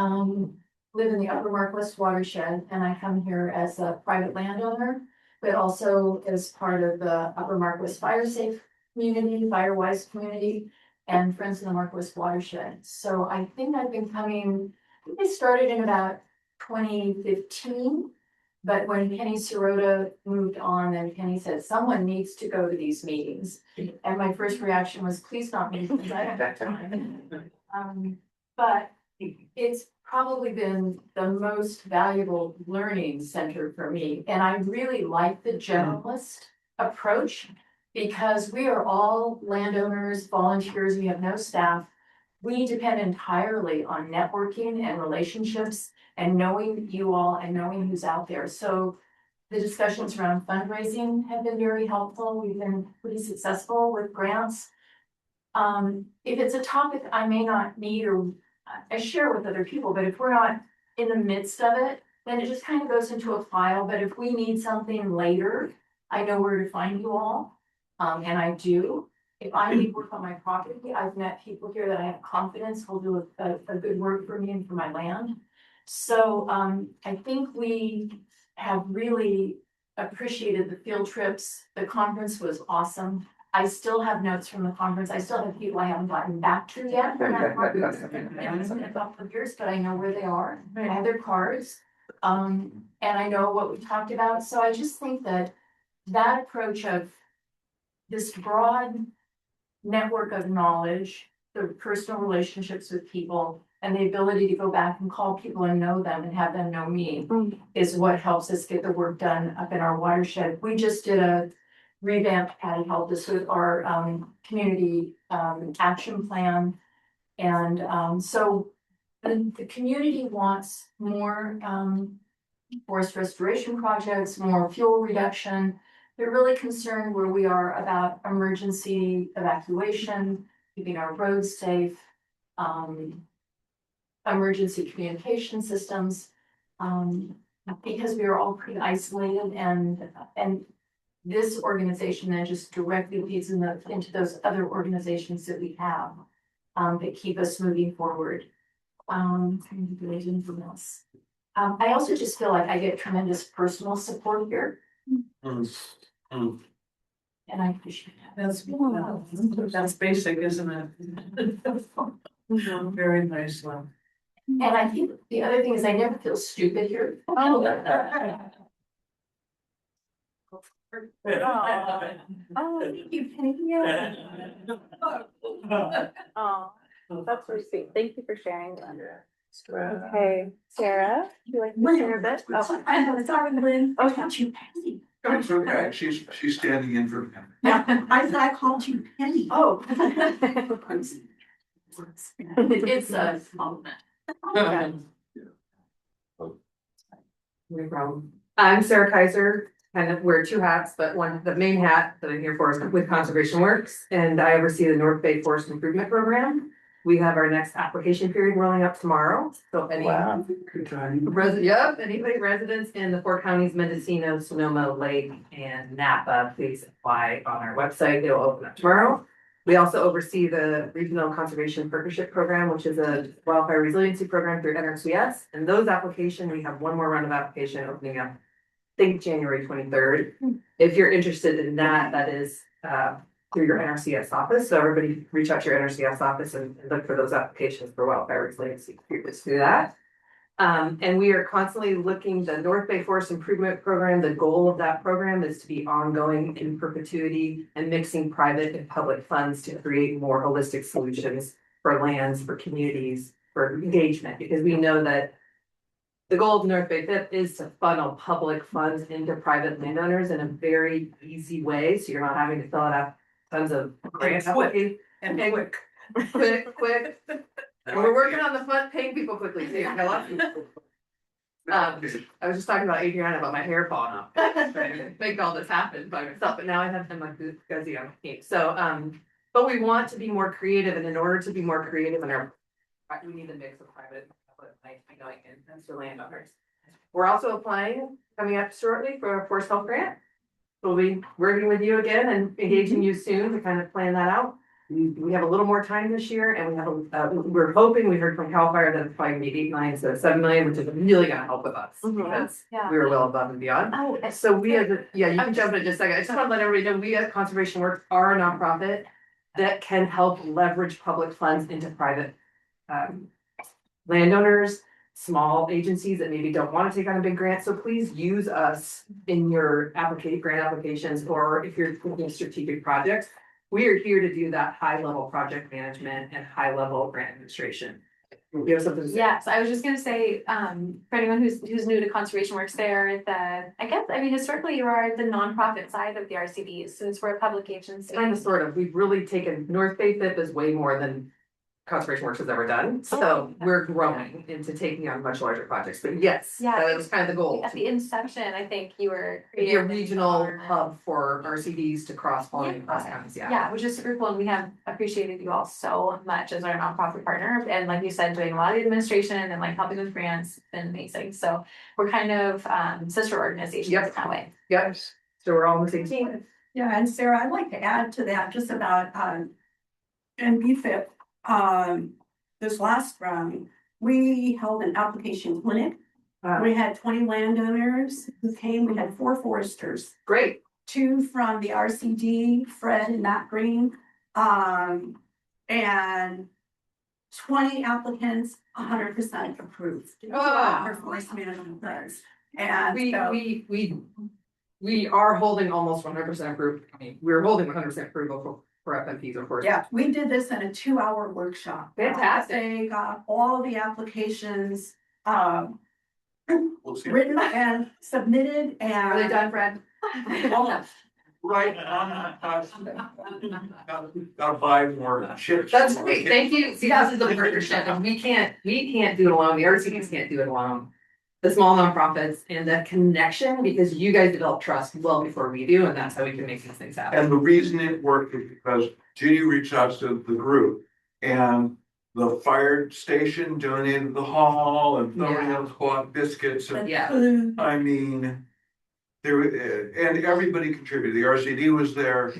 live in the Upper Markwest watershed and I come here as a private landowner, but also as part of the Upper Markwest Fire Safe community, Firewise community, and Friends of the Markwest watershed. So I think I've been coming, I think I started in about 2015. But when Penny Sirota moved on, then Penny said, someone needs to go to these meetings. And my first reaction was, please not me, because I don't have time. But it's probably been the most valuable learning center for me. And I really like the generalist approach because we are all landowners, volunteers, we have no staff. We depend entirely on networking and relationships and knowing you all and knowing who's out there. So the discussions around fundraising have been very helpful. We've been pretty successful with grants. If it's a topic I may not need or I share with other people, but if we're not in the midst of it, then it just kind of goes into a file. But if we need something later, I know where to find you all. And I do. If I need work on my property, I've met people here that I have confidence will do a good work for me and for my land. So I think we have really appreciated the field trips. The conference was awesome. I still have notes from the conference. I still have people I haven't gotten back to yet. From that conference. It's been a couple of years, but I know where they are. I have their cards. And I know what we talked about. So I just think that that approach of this broad network of knowledge, the personal relationships with people, and the ability to go back and call people and know them and have them know me is what helps us get the work done up in our watershed. We just did a revamped Patty helped us with our community action plan. And so the community wants more forest restoration projects, more fuel reduction. They're really concerned where we are about emergency evacuation, keeping our roads safe, emergency communication systems, because we are all pretty isolated and this organization then just directly feeds into those other organizations that we have that keep us moving forward. I also just feel like I get tremendous personal support here. And I appreciate that. That's basic, isn't it? Very nice one. And I think the other thing is I never feel stupid here. Oh, Thank you, Penny. oh, that's really sweet. Thank you for sharing. Okay, Sarah, do you like to share a bit? Oh, I know, it's already Lynn. Oh, I called you Penny. It's okay, she's standing in for him. I said I called you Penny. Oh. It's a compliment. I'm Sarah Kaiser, kind of wear two hats, but the main hat that I'm here for is with Conservation Works, and I oversee the North Bay Forest Improvement Program. We have our next application period rolling up tomorrow, so Good time. anybody residents in the four counties, Mendocino, Sonoma, Lake, and Napa, please apply on our website. It'll open up tomorrow. We also oversee the Regional Conservation Partnership Program, which is a wildfire resiliency program through NRCS. And those applications, we have one more round of application opening up, I think January 23rd. If you're interested in that, that is through your NRCS office. So everybody reach out to your NRCS office and look for those applications for wildfire resiliency. Let's do that. And we are constantly looking, the North Bay Forest Improvement Program, the goal of that program is to be ongoing in perpetuity and mixing private and public funds to create more holistic solutions for lands, for communities, for engagement, because we know that the goal of North Bay FIP is to funnel public funds into private landowners in a very easy way. So you're not having to fill out tons of grants. Quick. Quick. And we're working on the fund, paying people quickly too. Got lots of people. I was just talking about Adriana about my hair falling off. Trying to make all this happen by myself, but now I have him like Guzzy on the team. So, but we want to be more creative, and in order to be more creative in our, we need a mix of private and public going in, and for landowners. We're also applying, coming up shortly for a Forest Health grant. We'll be working with you again and engaging you soon to kind of plan that out. We have a little more time this year, and we have we're hoping, we heard from CAL FIRE that it's probably gonna be 8 million instead of 7 million, which is really gonna help with us. Because we were well above and beyond. Oh, So we as a, you can jump in just a second. I just want to let everybody know, we at Conservation Works are a nonprofit that can help leverage public funds into private landowners, small agencies that maybe don't want to take on a big grant. So please use us in your grant applications, or if you're looking at strategic projects. We are here to do that high level project management and high level grant administration. You have something to say? Yes, I was just gonna say, for anyone who's new to Conservation Works, there at I mean, historically, you are the nonprofit side of the RCDs, since we're a public agency. Kind of, sort of. We've really taken, North Bay FIP is way more than Conservation Works has ever done. So we're growing into taking on much larger projects, but yes, that was kind of the goal. At the inception, I think you were Be a regional hub for RCDs to cross pollinate across counties, Yeah, which is super cool, and we have appreciated you all so much as our nonprofit partner, and like you said, doing a lot of the administration and like helping with grants, it's been amazing. So we're kind of sister organizations in that way. Yep, so we're all on the same team. Yeah, and Sarah, I'd like to add to that just about, and BFIP, this last round, we held an application clinic. We had 20 landowners who came, we had 4 foresters. Great. 2 from the RCD, Fred and Matt Green, and 20 applicants, 100% approved. For forest management plans. And we are holding almost 100% approved. I mean, we're holding 100% approval for FMPs, of course. Yeah, we did this in a 2-hour workshop. Fantastic. They got all of the applications, written and submitted, and. Are they done, Fred? Right, gotta buy more chips. That's great, thank you. See, this is the partnership, and we can't do it alone, the RCDs can't do it alone. The small nonprofits and the connection, because you guys develop trust well before we do, and that's how we can make these things happen. And the reason it worked is because Judy reached out to the group, and the fire station donated the hall, and somebody else bought biscuits, and I mean, and everybody contributed. The RCD was there,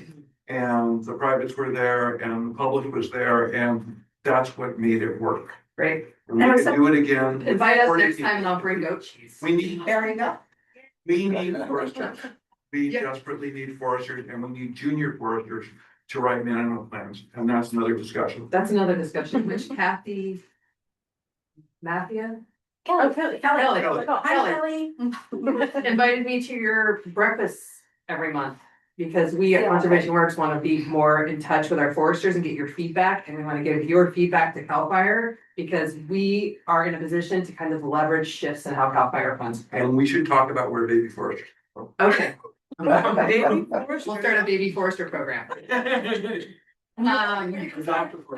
and the privates were there, and the public was there, and that's what made it work. Great. And we can do it again. Invite us next time and I'll bring goat cheese. We need. There you go. We need foresters. We desperately need foresters, and we need junior foresters to write management plans, and that's another discussion. That's another discussion, which Kathy. Mathia? Kelly. Hi, Kelly. Invited me to your breakfast every month. Because we at Conservation Works want to be more in touch with our foresters and get your feedback, and we want to give your feedback to CAL FIRE. Because we are in a position to kind of leverage shifts in how CAL FIRE funds. And we should talk about where baby foresters. Okay. We'll start a baby forester program. And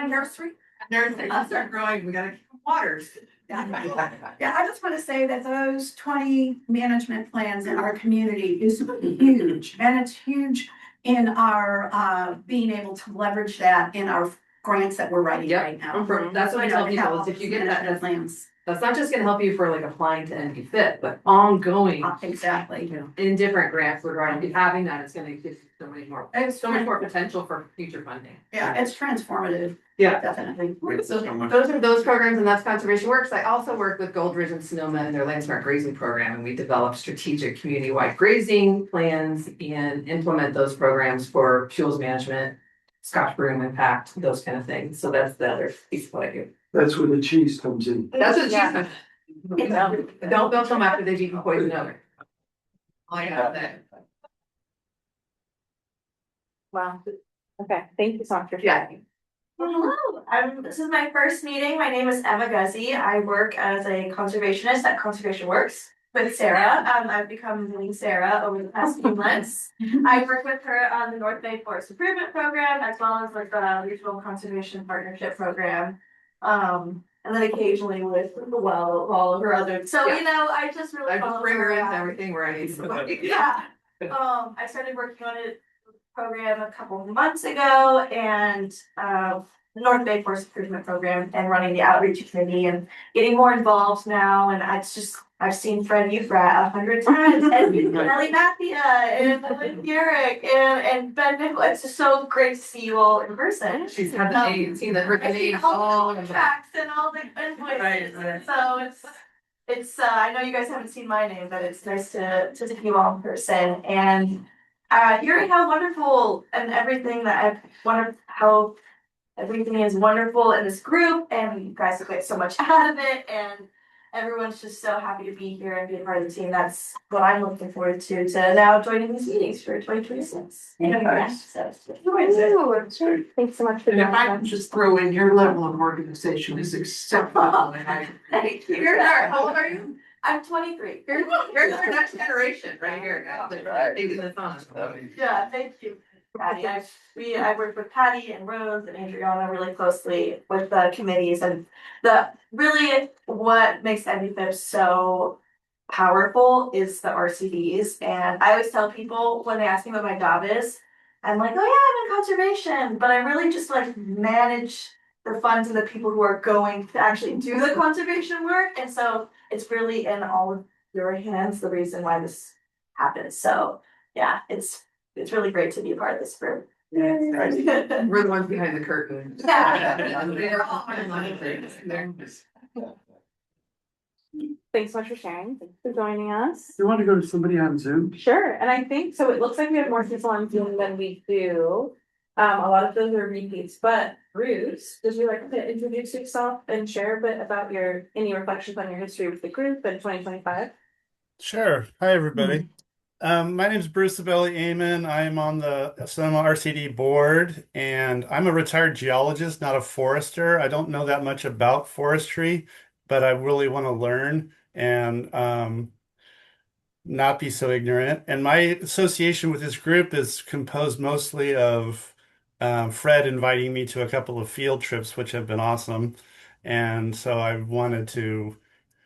nursery. I'll start growing, we gotta keep waters. Yeah, I just want to say that those 20 management plans in our community is huge, and it's huge in our being able to leverage that in our grants that we're writing right now. That's what I tell people, is if you get that, plans. That's not just gonna help you for like applying to NP Fit, but ongoing. Exactly. In different grants, we're going to be having that, it's gonna give you so much more potential for future funding. Yeah, it's transformative. Yeah. Definitely. So those are those programs, and that's Conservation Works. I also work with Gold Ridge and Sonoma and their Land Smart Grazing program, and we develop strategic community-wide grazing plans and implement those programs for fuels management, Scotch broom impact, those kind of things. So that's the other piece of what I do. That's where the cheese comes in. That's what cheese comes. Don't milk them after they've eaten poison oak. I have that. Wow. Okay, thank you so much for sharing. Hello, this is my first meeting. My name is Emma Guzzi. I work as a conservationist at Conservation Works with Sarah. I've become knowing Sarah over the past few months. I work with her on the North Bay Forest Improvement Program, as well as like the Regional Conservation Partnership Program. And then occasionally with all of her other, so Yeah. you know, I just really I just follow bring her into around. everything where I need somebody. Yeah, I started working on a program a couple of months ago and, North Bay Forest Improvement Program and running the outreach committee and getting more involved now. And I've seen Fred Ufrat 100 times and Ellie Mathia and Lynn Garrick and Ben Nicholls. It's just so great to see you all in person. She's had the name, seen the her I see name all all the of that. tracks and all the invoices. Right. So it's I know you guys haven't seen my name, but it's nice to see you all in person and hearing how wonderful and everything that how everything is wonderful in this group and you guys have got so much out of it and everyone's just so happy to be here and be a part of the team. That's what I'm looking forward to now joining these meetings for 2026. Nice. Thanks so much for And if joining I us. can just throw in, your level of organization is exceptional and I. Thank you. How old are you? I'm 23. You're the next generation right here, guys. Taking this on. Yeah, thank you. Patty, I work with Patty and Rose and Adriana really closely with the committees and really what makes MVFIP so powerful is the RCDs. And I always tell people when they ask me what my job is, I'm like, oh yeah, I'm in conservation, but I really just like manage the funds and the people who are going to actually do the conservation work. And so it's really in all of your hands, the reason why this happens. So yeah, it's really great to be a part of this group. We're the ones behind the curtain. Thanks so much for sharing. Thanks for joining us. You want to go to somebody on Zoom? Sure, and I think, so it looks like we have more people on Zoom than we do. A lot of those are repeats, but Bruce, would you like to introduce yourself and share a bit about any reflections on your history with the group in 2025? Sure. Hi, everybody. My name is Bruce Abelli Amen. I'm on the Sonoma RCD board, and I'm a retired geologist, not a forester. I don't know that much about forestry, but I really want to learn and not be so ignorant. And my association with this group is composed mostly of Fred inviting me to a couple of field trips, which have been awesome. And so I wanted to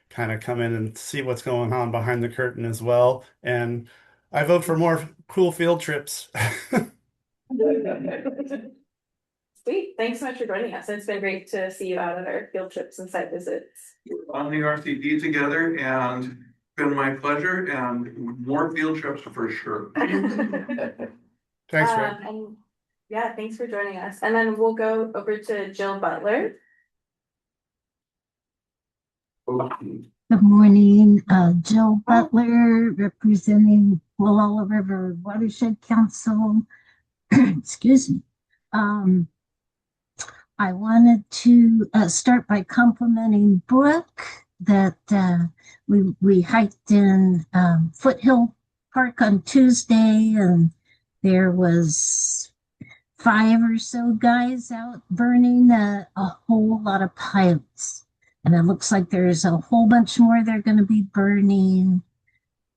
kind of come in and see what's going on behind the curtain as well. And I vote for more cool field trips. Sweet, thanks so much for joining us. It's been great to see you out at our field trips and site visits. On the RCD together and been my pleasure and more field trips for sure. Thanks, Fred. And yeah, thanks for joining us. And then we'll go over to Jill Butler. Good morning, Jill Butler, representing Walla River Watershed Council. Excuse me. I wanted to start by complimenting Brooke that we hiked in Foothill Park on Tuesday, and there was 5 or so guys out burning a whole lot of piles. And it looks like there's a whole bunch more they're going to be burning.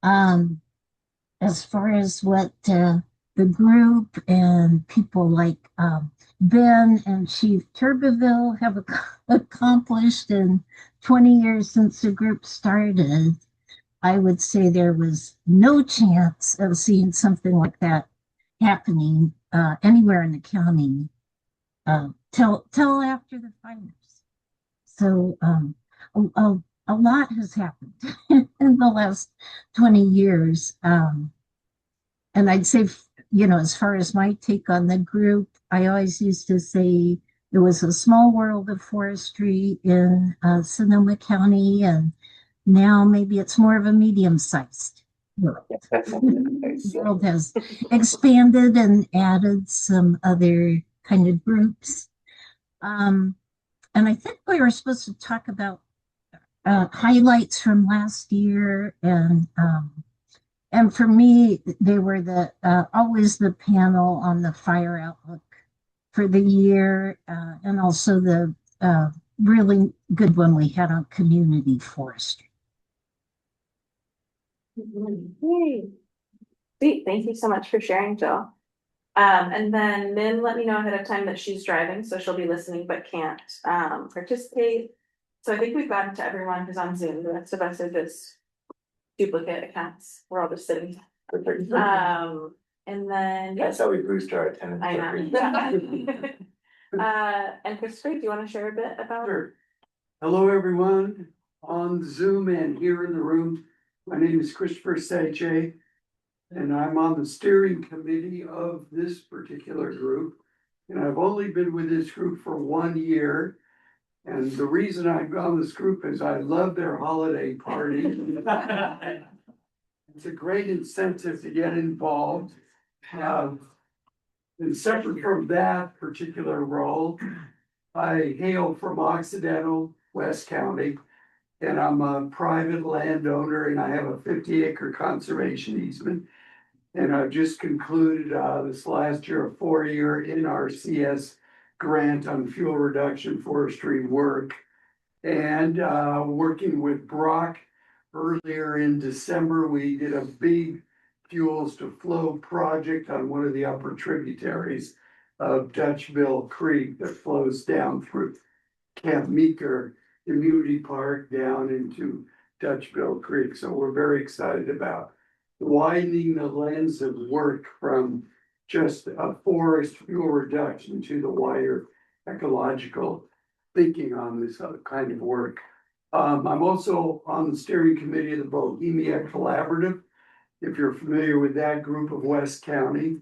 As far as what the group and people like Ben and Chief Turbeville have accomplished in 20 years since the group started, I would say there was no chance of seeing something like that happening anywhere in the county till after the fires. So a lot has happened in the last 20 years. And I'd say, as far as my take on the group, I always used to say it was a small world of forestry in Sonoma County, and now maybe it's more of a medium-sized world. The world has expanded and added some other kind of groups. And I think we were supposed to talk about highlights from last year, and for me, they were always the panel on the fire outlook for the year, and also the really good one we had on community forestry. Yay. Sweet, thank you so much for sharing, Jill. And then Min let me know ahead of time that she's driving, so she'll be listening but can't participate. So I think we've gotten to everyone who's on Zoom, the rest of us are just duplicate accounts, we're all just sitting. And then, That's yes, how we boost our attendance. I know. And Christopher, do you wanna share a bit about? Sure. Hello, everyone on Zoom and here in the room. My name is Christopher Seche, and I'm on the steering committee of this particular group. And I've only been with this group for 1 year. And the reason I'm on this group is I love their holiday party. It's a great incentive to get involved. And separate from that particular role, I hail from Occidental, West County. And I'm a private landowner and I have a 50-acre conservation easement. And I've just concluded this last year, a 4-year NRCS grant on fuel reduction forestry work. And working with Brock earlier in December, we did a big fuels to flow project on one of the upper tributaries of Dutchville Creek that flows down through Camp Meeker Community Park down into Dutchville Creek. So we're very excited about widening the lens of work from just a forest fuel reduction to the wider ecological thinking on this kind of work. I'm also on the steering committee of the Bohemia Collaborative, if you're familiar with that group of West County.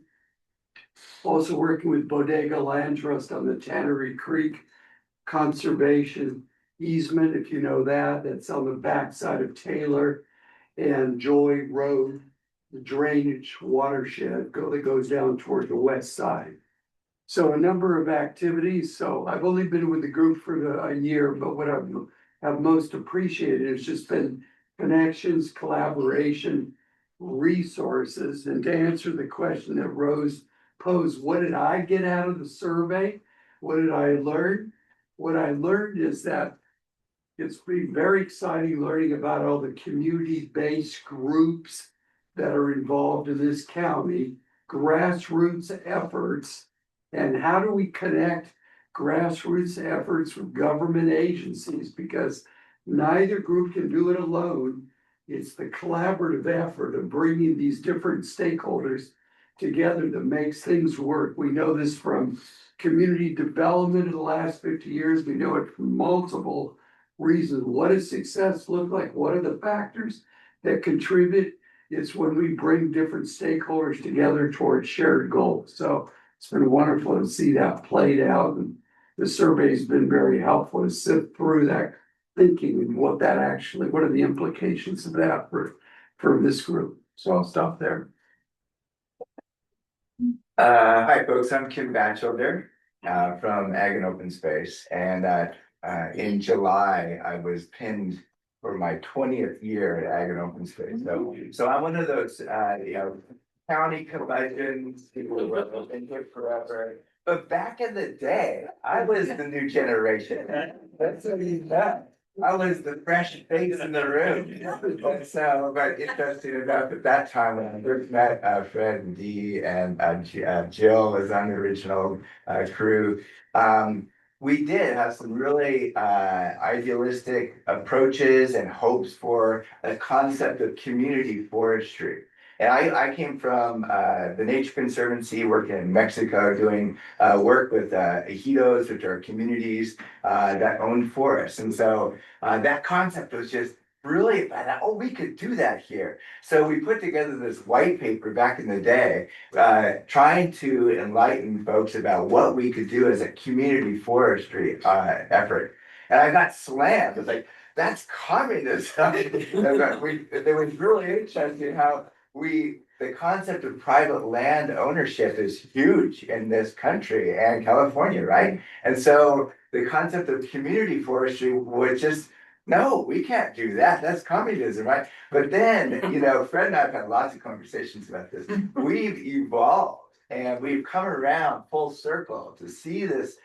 Also working with Bodega Land Trust on the Tannery Creek Conservation easement, if you know that, that's on the backside of Taylor and Joy Road, the drainage watershed that goes down toward the west side. So a number of activities. So I've only been with the group for a year, but what I've most appreciated has just been connections, collaboration, resources. And to answer the question that Rose posed, what did I get out of the survey? What did I learn? What I learned is that it's been very exciting learning about all the community-based groups that are involved in this county, grassroots efforts, and how do we connect grassroots efforts with government agencies? Because neither group can do it alone. It's the collaborative effort of bringing these different stakeholders together that makes things work. We know this from community development in the last 50 years. We know it from multiple reasons. What does success look like? What are the factors that contribute? It's when we bring different stakeholders together towards shared goals. So it's been wonderful to see that played out. And the survey's been very helpful to sift through that thinking and what are the implications of that for this group. So I'll stop there. Hi folks, I'm Kim Batchelder from Ag and Open Space, and in July I was pinned for my 20th year at Ag and Open Space. So I'm one of those county curmudgeons, people who have been here forever. But back in the day, I was the new generation. That's what you know. I was the fresh face in the room. So, but interesting enough, at that time when I first met Fred and Dee and Jill was on the original crew, we did have some really idealistic approaches and hopes for a concept of community forestry. And I came from the Nature Conservancy, working in Mexico, doing work with ejidos, which are communities that own forests. And so that concept was just really about, oh, we could do that here. So we put together this white paper back in the day, trying to enlighten folks about what we could do as a community forestry effort. And I got slammed. It's like, that's communism. It was really interesting how the concept of private land ownership is huge in this country and California, right? And so the concept of community forestry was just, no, we can't do that. That's communism, right? But then, Fred and I have had lots of conversations about this. We've evolved and we've come around full circle to see this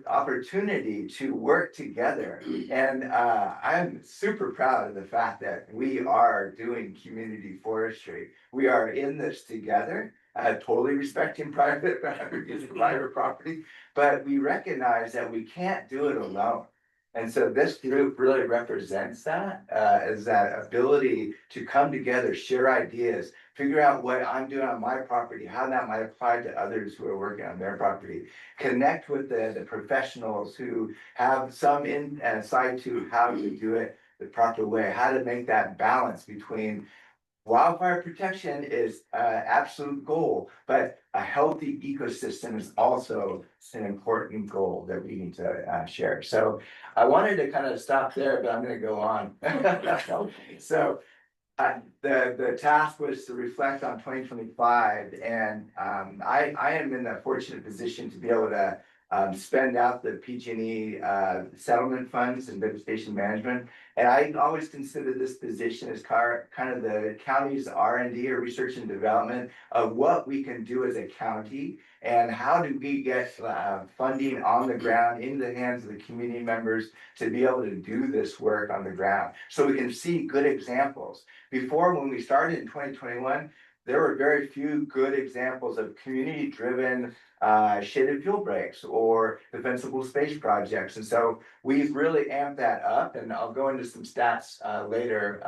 opportunity to work together. And I'm super proud of the fact that we are doing community forestry. We are in this together, totally respecting private property, but we recognize that we can't do it alone. And so this group really represents that, is that ability to come together, share ideas, figure out what I'm doing on my property, how that might apply to others who are working on their property. Connect with the professionals who have some insight to how to do it the proper way, how to make that balance between wildfire protection is absolute goal, but a healthy ecosystem is also an important goal that we need to share. So I wanted to kind of stop there, but I'm going to go on. So the task was to reflect on 2025, and I am in the fortunate position to be able to spend out the PG&E settlement funds and vegetation management. And I always consider this position as kind of the county's R&D or research and development of what we can do as a county and how do we get funding on the ground in the hands of the community members to be able to do this work on the ground so we can see good examples. Before, when we started in 2021, there were very few good examples of community-driven shaded fuel breaks or defensible space projects. And so we've really amped that up, and I'll go into some stats later.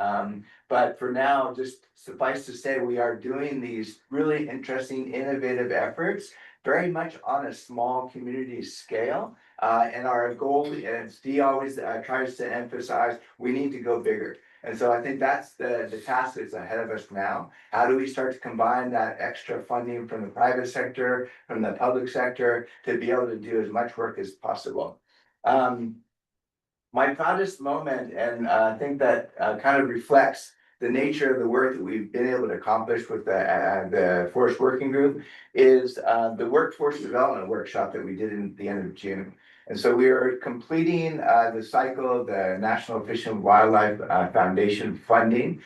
But for now, just suffice to say, we are doing these really interesting, innovative efforts, very much on a small community scale. And our goal, and Steve always tries to emphasize, we need to go bigger. And so I think that's the task that's ahead of us now. How do we start to combine that extra funding from the private sector, from the public sector, to be able to do as much work as possible? My proudest moment, and I think that kind of reflects the nature of the work that we've been able to accomplish with the Forest Working Group, is the workforce development workshop that we did in the end of June. And so we are completing the cycle of the National Fish and Wildlife Foundation funding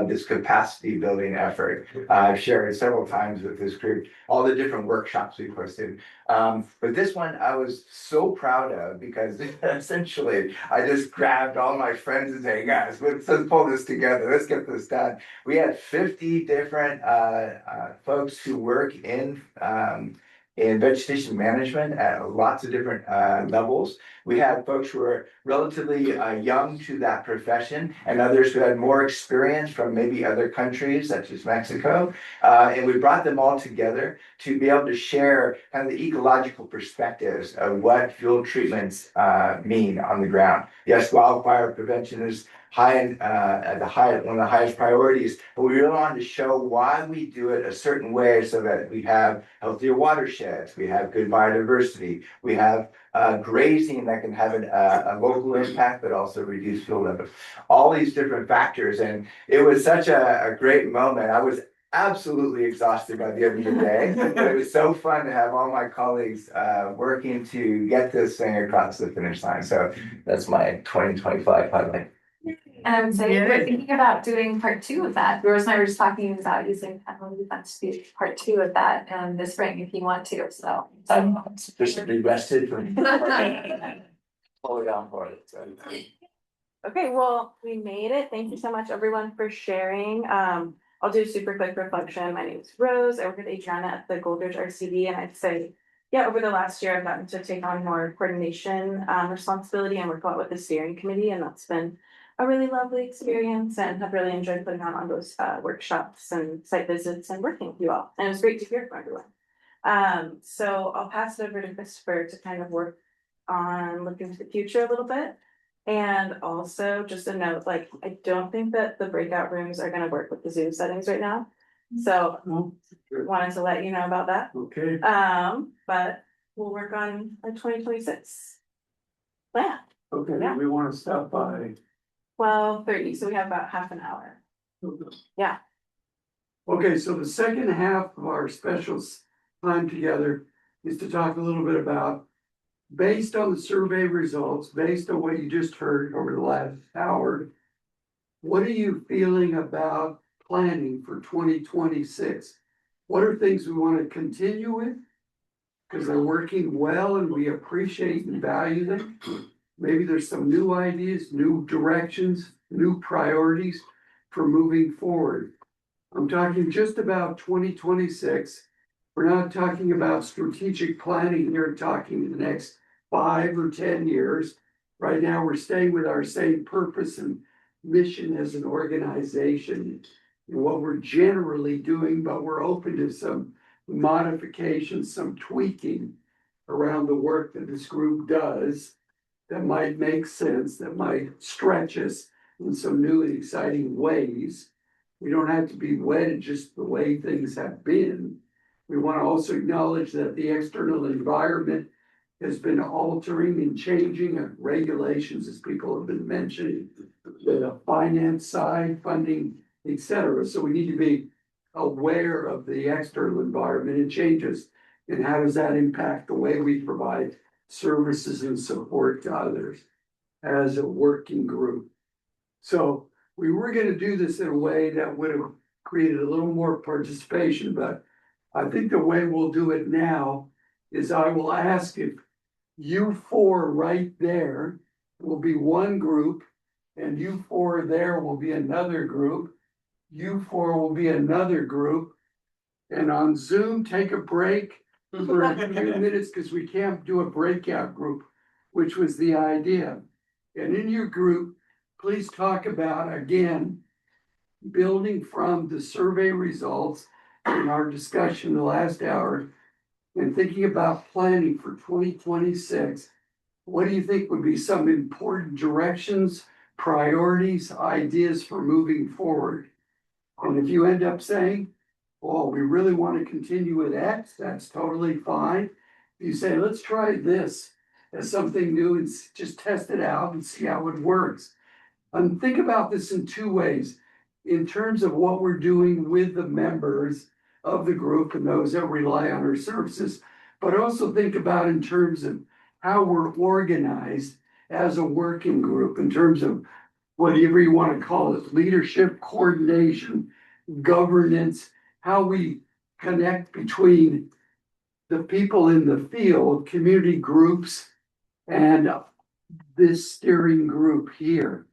this capacity building effort. I've shared several times with this group all the different workshops we hosted. But this one I was so proud of because essentially I just grabbed all my friends and said, guys, let's pull this together. Let's get this done. We had 50 different folks who work in vegetation management at lots of different levels. We had folks who were relatively young to that profession and others who had more experience from maybe other countries such as Mexico. And we brought them all together to be able to share kind of the ecological perspectives of what fuel treatments mean on the ground. Yes, wildfire prevention is one of the highest priorities, but we really wanted to show why we do it a certain way so that we have healthier watersheds, we have good biodiversity, we have grazing that can have a local impact but also reduce fuel levels. All these different factors, and it was such a great moment. I was absolutely exhausted by the end of the day, but it was so fun to have all my colleagues working to get this thing across the finish line. So that's my 2025 highlight. And I would say we're thinking about doing part 2 of that. Rose and I were just talking about using Emily Defense to do part 2 of that this spring if you want to. So I'm sufficiently rested for slow down for it. So. Okay, well, we made it. Thank you so much, everyone, for sharing. I'll do a super quick reflection. My name is Rose. I work with Adriana at the Goldridge RCD, and I'd say, yeah, over the last year, I've gotten to take on more coordination responsibility and work a lot with the steering committee, and that's been a really lovely experience, and have really enjoyed putting on those workshops and site visits and working with you all. And it was great to hear from everyone. So I'll pass it over to Christopher to kind of work on looking to the future a little bit. And also just a note, like, I don't think that the breakout rooms are gonna work with the Zoom settings right now. So wanted to let you know about that. Okay. But we'll work on a 2026 plan. Okay, Yeah. we want to stop by. 12:30, so we have about half an hour. Yeah. Okay, so the second half of our special time together is to talk a little bit about, based on the survey results, based on what you just heard over the last hour, what are you feeling about planning for 2026? What are things we want to continue with? Because they're working well and we appreciate and value them. Maybe there's some new ideas, new directions, new priorities for moving forward. I'm talking just about 2026. We're not talking about strategic planning here, talking the next 5 or 10 years. Right now, we're staying with our same purpose and mission as an organization. And what we're generally doing, but we're open to some modifications, some tweaking around the work that this group does that might make sense, that might stretch us in some new and exciting ways. We don't have to be wedded just the way things have been. We want to also acknowledge that the external environment has been altering and changing, regulations, as people have been mentioning, the finance side, funding, et cetera. So we need to be aware of the external environment and changes, and how does that impact the way we provide services and support to others as a working group. So we were going to do this in a way that would have created a little more participation, but I think the way we'll do it now is I will ask if you four right there will be one group, and you four there will be another group. You four will be another group. And on Zoom, take a break for a few minutes because we can't do a breakout group, which was the idea. And in your group, please talk about, again, building from the survey results in our discussion the last hour and thinking about planning for 2026. What do you think would be some important directions, priorities, ideas for moving forward? And if you end up saying, well, we really want to continue with X, that's totally fine. If you say, let's try this as something new and just test it out and see how it works. And think about this in two ways. In terms of what we're doing with the members of the group and those that rely on our services, but also think about in terms of how we're organized as a working group, in terms of whatever you want to call it, leadership, coordination, governance, how we connect between the people in the field, community groups, and this steering group here.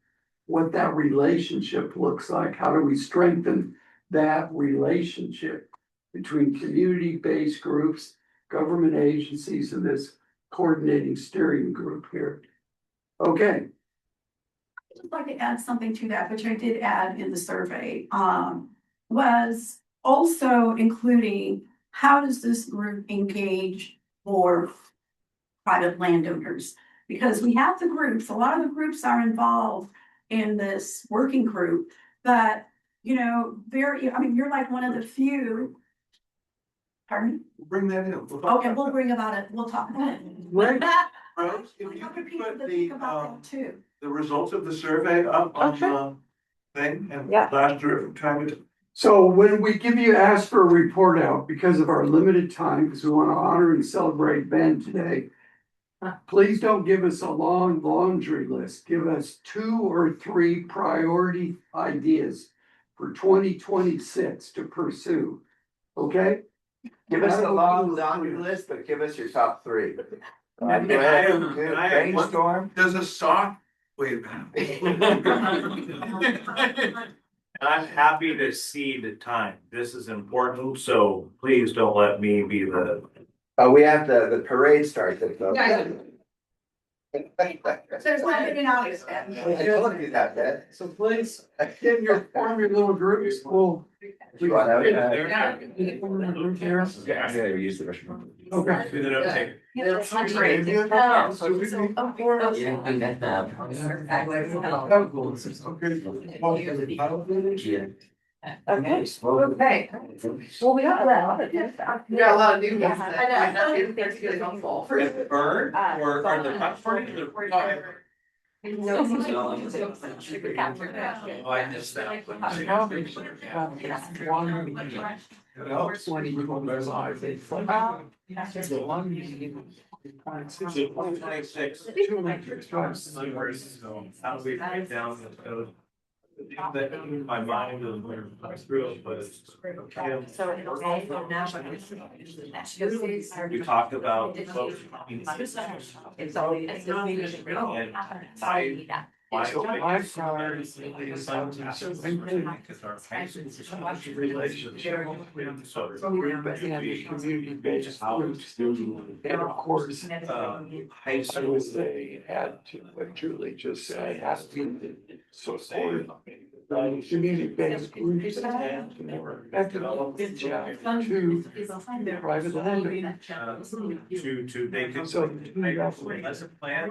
What that relationship looks like. How do we strengthen that relationship between community-based groups, government agencies, and this coordinating steering group here? Okay. I'd like to add something to that, which I did add in the survey, was also including how does this group engage more private landowners? Because we have the groups, a lot of the groups are involved in this working group, but you're like one of the few. Pardon? We'll bring that in. Okay, we'll bring about it, we'll talk about it. Right. Rose, if you could put the results of the survey up on the thing and last time. So when we ask for a report out, because of our limited time, because we want to honor and celebrate Ben today, please don't give us a long laundry list. Give us 2 or 3 priority ideas for 2026 to pursue. Okay? Give us a long laundry list, but give us your top 3. Go ahead, brainstorm. Does a sock? Wait a minute. I'm happy to see the time. This is important, so please don't let me be the. We have the parade starts at the. There's one in August. I told you that. So please, get your form your little groups. We'll. Yeah, use the restroom. Okay. Do the note taker. Okay. Well, we got a lot of. We got a lot of new ones. I know. It's really helpful. Bird or are the cup for it? No. Oh, I missed that. How do we break down the code? That in my mind is where I threw it, but we talked about folks. It's always. So my priority is relationship and community-based groups. And of course, I would say add to what Julie just said, has to be support community-based groups and more effective to private lending. To they can. So That's a plan.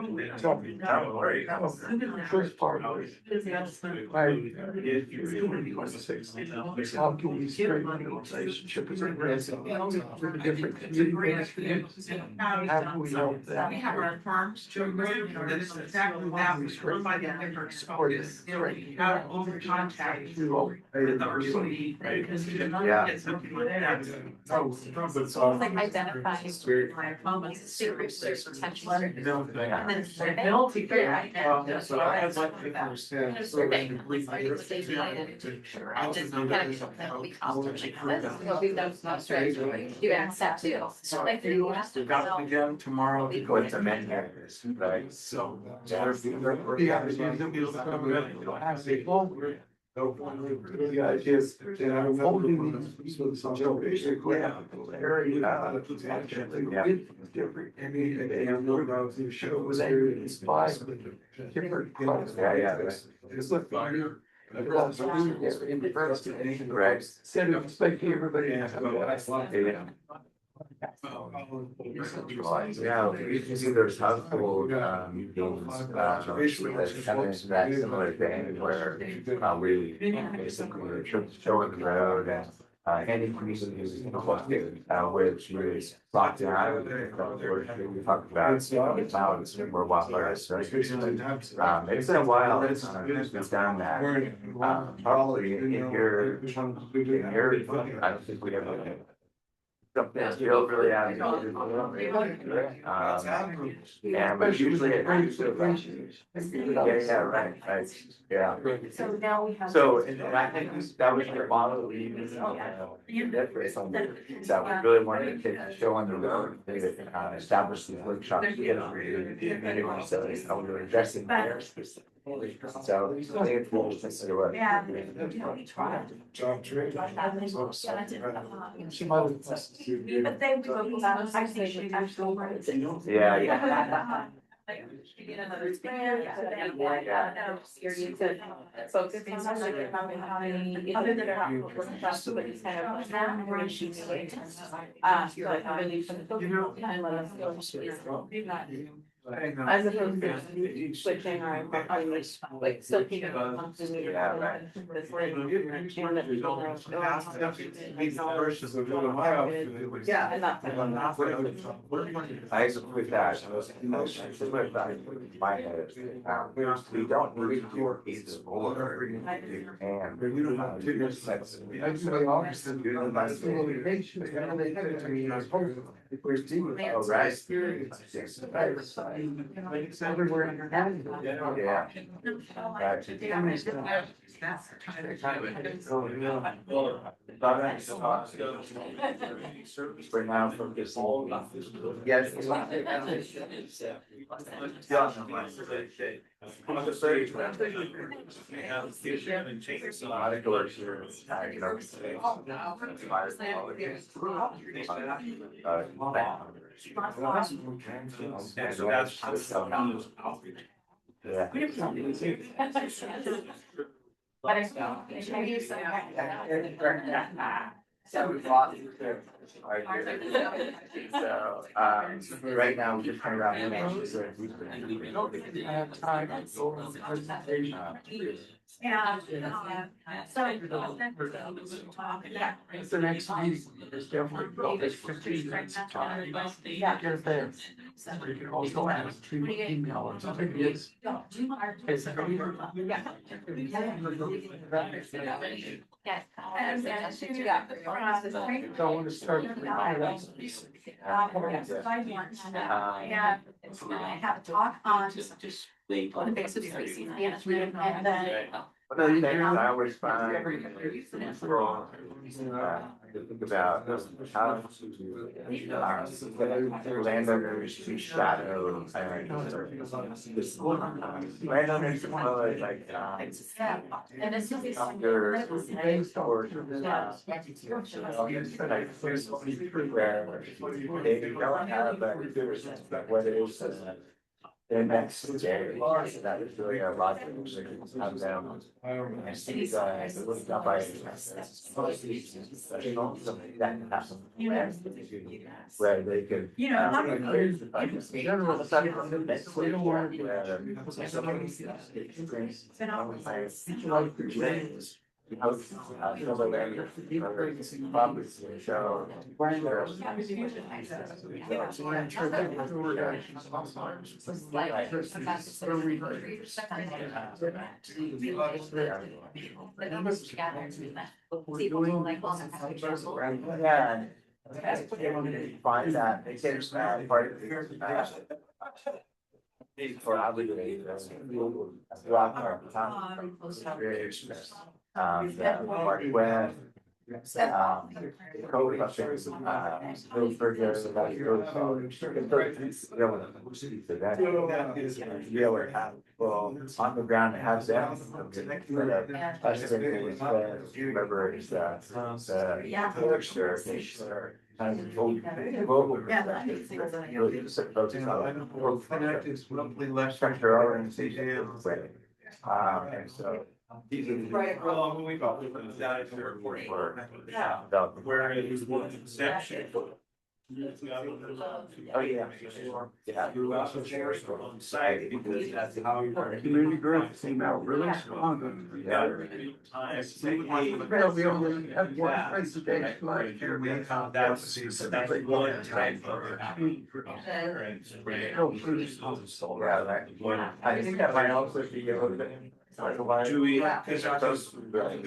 first part was how can we strengthen the relationship with the residents with the different communities? How can we help them? We have our farms to agree, you know, that's exactly that, we run by the different support is, you know, out over contact. Yeah. It's like identifying my moments, secrets, there's potential. And then they'll figure it out. And just kind of that'll be constantly. Will be those not straight. You accept too. So like the last. Again tomorrow to go into menu, right? So. The idea is that I'm holding these basically different. I mean, they have no doubt to show was five different. It's like Right. Instead of expecting everybody to have. Yeah, we can see there's household meetings, that's kind of that similar thing where we basically showing the road and any communities which was locked in. We talked about mountains where wildfires. It's been a while since we've done that. Probably in your, I don't think we ever. Something that's feel really out of and but usually it right, yeah. So now we have. So, and I think that was the model we used, that we really wanted to take the show on the road, establish these workshops, get them really, so it's how we were addressing there specifically. So, I think it's more just what. Yeah. We tried. But they would go out, I think she actually writes it. Yeah. Get another plan, focus on how many other than workshops, but it's kind of now where she's like, so really for the time let us go. As opposed to switching or like still keeping continuity. Yeah, and that's. I agree with that. My head, we don't need your either or. For now, focus on. Yes. So right now we just hang around. It's the next meeting, there's definitely, there's 15 minutes of time. Get there. You can also ask to email or something. It's. Yes. Don't want to start. Yeah. I have a talk on. The basic species management and then One of the things I always find useful, to think about how landowners to shadow landowners as well as like And it's just. your or where they don't have a good sense of what is the next day. So that is really a lot of things have them. And see what's done by something that can happen. Where they could. General study on the next where yeah. Find that they say it's not part of the for obligated rock our time. That part where code up there, those burgers, about be able to have people on the ground and have them. Remember is the and so these are right. Well, we got that is the report where it is one exception. Oh, yeah. Yeah. You also share on site because that's how your community growth came out really strong. Yeah. We only had one presentation last year. We found out specifically one type of. Yeah, I think that might also be a little bit. Do we, because I was. Government.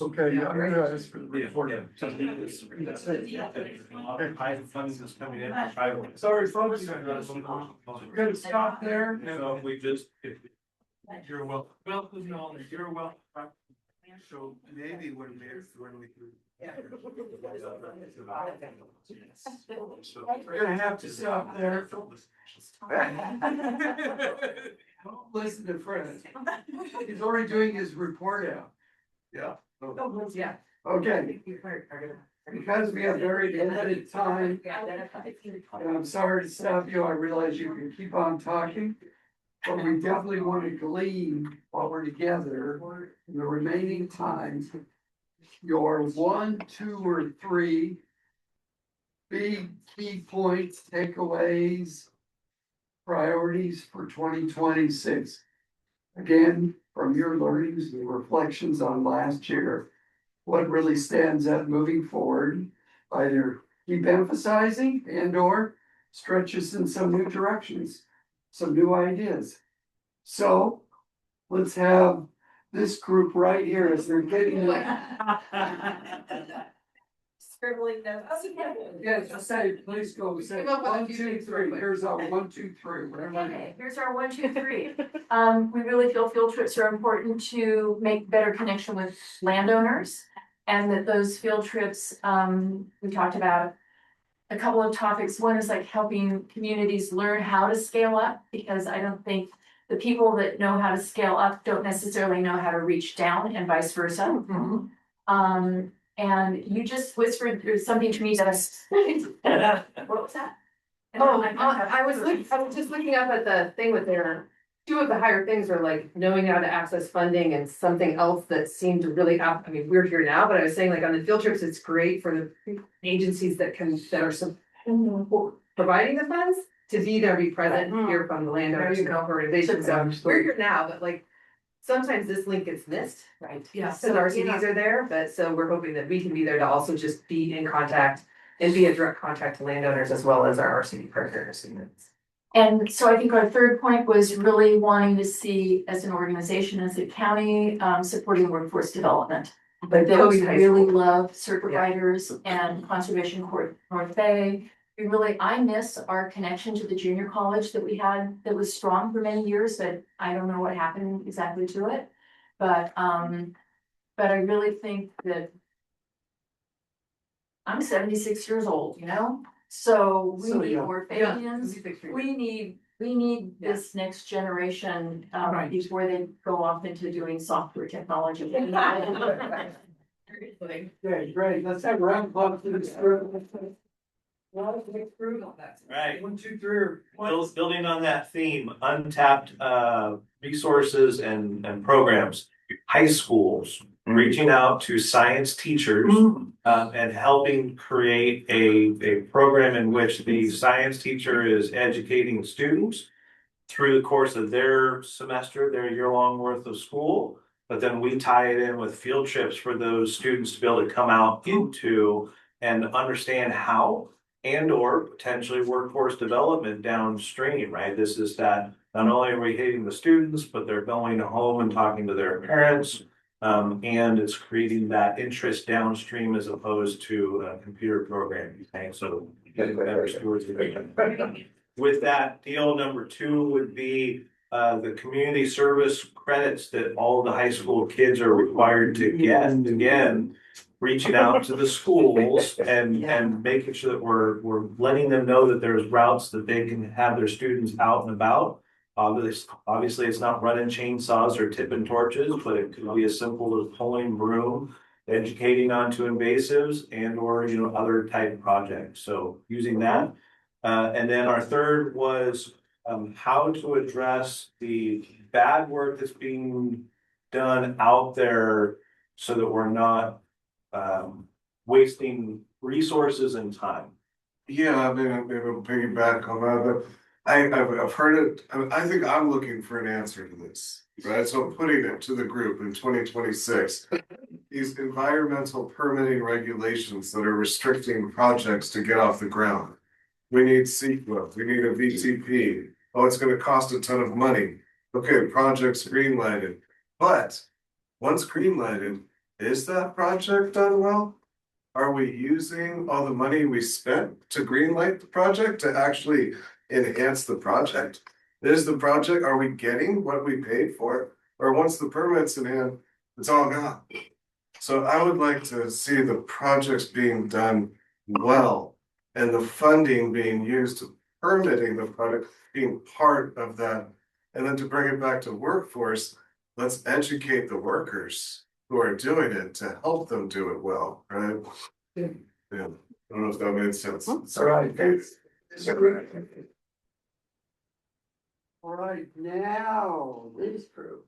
Okay, yeah, I'm gonna ask for the report. Funds is coming in. Sorry, folks. We're gonna stop there. So we just. You're welcome. You're welcome. So maybe when we do. We're gonna have to stop there. Don't listen to Fred. He's already doing his report out. Yeah. Yeah. Okay, because we have very limited time, and I'm sorry to stop you, I realize you can keep on talking. But we definitely want to glean while we're together, in the remaining time, your 1, 2, or 3 big key points, takeaways, priorities for 2026. Again, from your learnings and reflections on last year, what really stands out moving forward, either keep emphasizing and or stretch us in some new directions, some new ideas. So let's have this group right here as they're getting. Scribbling notes. Yes, say, please go, say 1, 2, 3, here's our 1, 2, 3. Okay, here's our 1, 2, 3. We really feel field trips are important to make better connection with landowners. And that those field trips, we talked about a couple of topics. One is like helping communities learn how to scale up, because I don't think the people that know how to scale up don't necessarily know how to reach down, and vice versa. And you just whispered something to me that what was that? Oh, I was just looking up at the thing with their, two of the higher things are like knowing how to access funding, and something else that seemed to really, I mean, we're here now, but I was saying like on the field trips, it's great for the agencies that are providing the funds to be there, be present, hear from the landowners and organizations. So we're here now, but like sometimes this link gets missed. Right. Yeah. Because RCDs are there, but so we're hoping that we can be there to also just be in contact and be a direct contact to landowners as well as our RCD partners. And so I think our third point was really wanting to see, as an organization, as a county, supporting workforce development. But Like those Toby High really School. love circuit riders and Conservation Court North Bay. We really, I miss our connection to the junior college that we had that was strong for many years, but I don't know what happened exactly to it. But I really think that I'm 76 years old, you know? So we need more Fabians. We need this next generation, before they go off into doing software technology. Great, let's have a round of applause for this group. Right. 1, 2, 3. Building on that theme, untapped resources and programs, high schools, reaching out to science teachers and helping create a program in which the science teacher is educating students through the course of their semester, their year-long worth of school. But then we tie it in with field trips for those students to be able to come out into and understand how and or potentially workforce development downstream, right? This is that not only are we hitting the students, but they're going home and talking to their parents. And it's creating that interest downstream as opposed to computer programming, right? So getting better stewards of it. With that, deal number 2 would be the community service credits that all the high school kids are required to get. Again, reaching out to the schools and making sure that we're letting them know that there's routes that they can have their students out and about. Obviously, it's not running chainsaws or tipping torches, but it could be as simple as pulling broom, educating onto invasives and or other type projects. So using that. And then our third was how to address the bad work that's being done out there so that we're not wasting resources and time. Yeah, I mean, maybe I'll piggyback on that, but I've heard it. I think I'm looking for an answer to this, right? So I'm putting it to the group in 2026. These environmental permitting regulations that are restricting projects to get off the ground. We need CEQA, we need a VTP. Oh, it's gonna cost a ton of money. Okay, project's greenlighted. But once greenlighted, is that project done well? Are we using all the money we spent to greenlight the project to actually enhance the project? Is the project, are we getting what we paid for? Or once the permit's in hand, it's all gone. So I would like to see the projects being done well and the funding being used to permitting the project being part of that. And then to bring it back to workforce, let's educate the workers who are doing it to help them do it well, right? Yeah. I don't know if that made sense. All right. All right, now this group.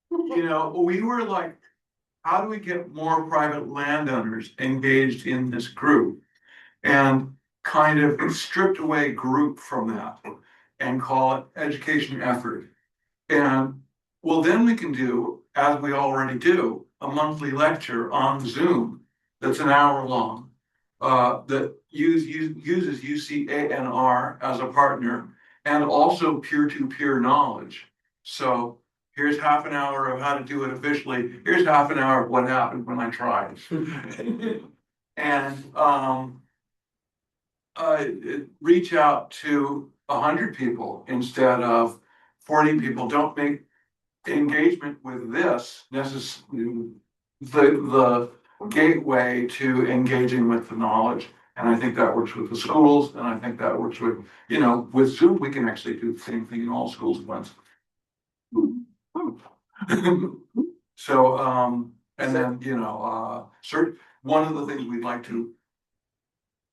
We were like, how do we get more private landowners engaged in this group? And kind of stripped away group from that and call it education effort. And well, then we can do, as we already do, a monthly lecture on Zoom that's an hour long. That uses UCANR as a partner and also peer-to-peer knowledge. So here's half an hour of how to do it officially. Here's half an hour of what happened when I tried. And reach out to 100 people instead of 40 people. Don't make engagement with this necessarily the gateway to engaging with the knowledge. And I think that works with the schools, and I think that works with, with Zoom, we can actually do the same thing in all schools at once. So, and then, one of the things we'd like to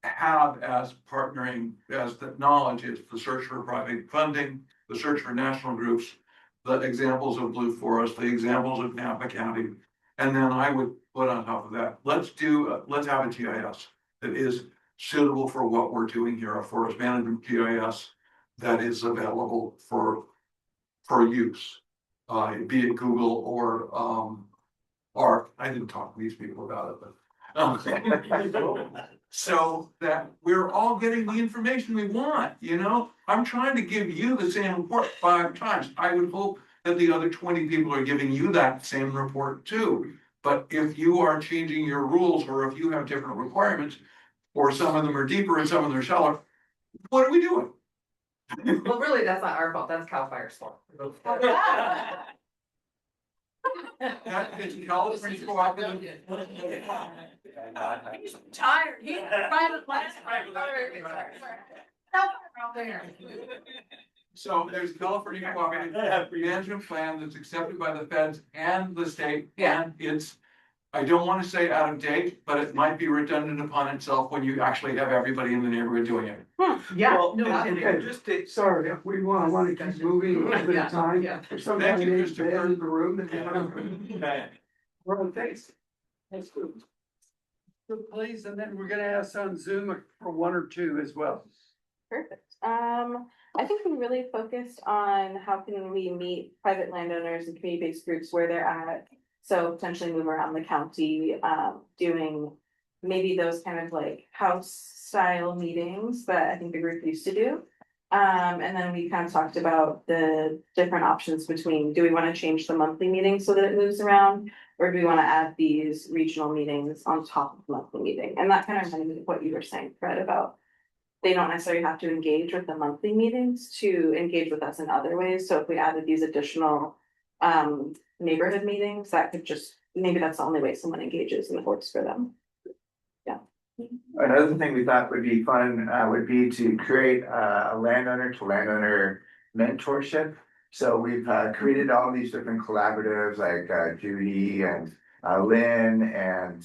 have as partnering as the knowledge is the search for private funding, the search for national groups, the examples of Blue Forest, the examples of Napa County. And then I would put on top of that, let's have a GIS that is suitable for what we're doing here, a forest management GIS that is available for use, be it Google or I didn't talk to these people about it, but so that we're all getting the information we want, I'm trying to give you the same report 5 times. I would hope that the other 20 people are giving you that same report too. But if you are changing your rules, or if you have different requirements, or some of them are deeper and some of them are shallower, what are we doing? Well, really, that's not our fault, that's CAL FIRE's fault. That is California Cooperative. He's tired, he's private class. So there's California Cooperative Management Plan that's accepted by the feds and the state. Yeah. And it's, I don't want to say out of date, but it might be redundant upon itself when you actually have everybody in the neighborhood doing it. Yeah. Well, no kidding. okay, just sorry, if we wanna keep moving a little bit of time. Yeah. If somebody Thank you, needs Mr. to enter the room, we're on face. That's good. So please, and then we're gonna ask on Zoom for one or two as well. Perfect. I think we really focused on how can we meet private landowners and community-based groups where they're at. So potentially move around the county, doing maybe those kind of like house style meetings that I think the group used to do. And then we kind of talked about the different options between, do we want to change the monthly meeting so that it moves around? Or do we want to add these regional meetings on top of the monthly meeting? And that kind of reminded me of what you were saying, Fred, about they don't necessarily have to engage with the monthly meetings to engage with us in other ways. So if we added these additional neighborhood meetings, that could just, maybe that's the only way someone engages and it works for them. Yeah. Another thing we thought would be fun would be to create a landowner to landowner mentorship. So we've created all these different collaboratives like Judy and Lynn and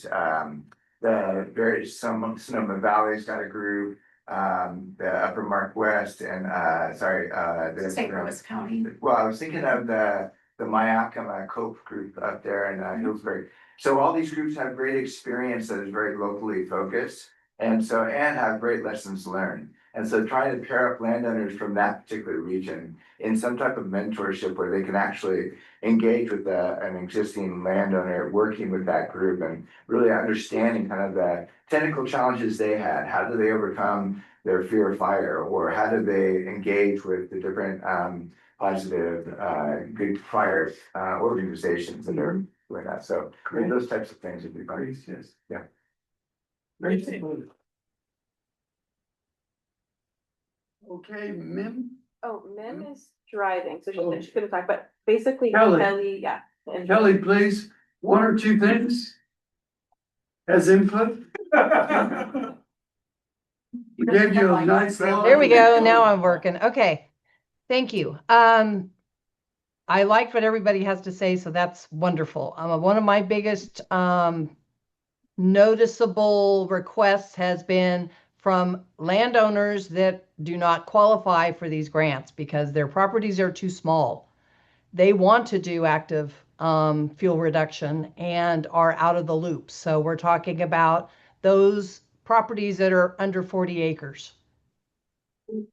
the various Sonoma Valley's got a group, the Upper Mark West and the St. Louis County. Well, I was thinking of the Mayakama Cope group up there in Hillsbury. So all these groups have great experience that is very locally focused, and have great lessons learned. And so trying to pair up landowners from that particular region in some type of mentorship where they can actually engage with an existing landowner, working with that group and really understanding kind of the technical challenges they had. How do they overcome their fear of fire, or how do they engage with the different positive good fire organizations that are doing that? So those types of things would be fun. Yes. Yeah. Great. Okay, Mim? Oh, Mim is driving, so she said she couldn't talk, but basically Kelly. Kelly, yeah. and- Kelly, please, one or two things as input. We gave you a nice. There we go. Now I'm working. Okay. Thank you. I liked what everybody has to say, so that's wonderful. One of my biggest noticeable requests has been from landowners that do not qualify for these grants because their properties are too small. They want to do active fuel reduction and are out of the loop. So we're talking about those properties that are under 40 acres.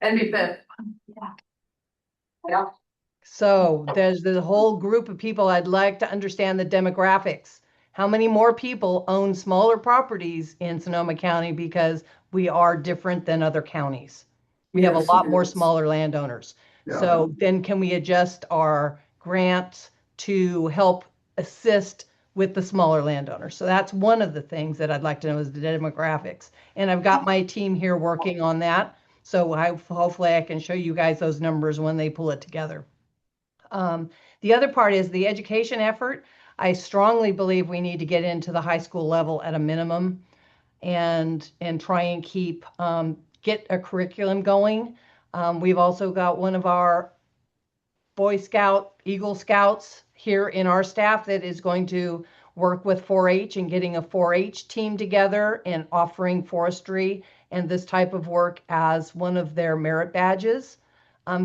And be fit. Yeah. Yeah. So there's the whole group of people. I'd like to understand the demographics. How many more people own smaller properties in Sonoma County because we are different than other counties? We have a lot more smaller landowners. Yeah. So then can we adjust our grants to help assist with the smaller landowners? So that's one of the things that I'd like to know is the demographics. And I've got my team here working on that. So hopefully I can show you guys those numbers when they pull it together. The other part is the education effort. I strongly believe we need to get into the high school level at a minimum and try and keep get a curriculum going. We've also got one of our Boy Scout, Eagle Scouts here in our staff that is going to work with 4-H and getting a 4-H team together and offering forestry and this type of work as one of their merit badges.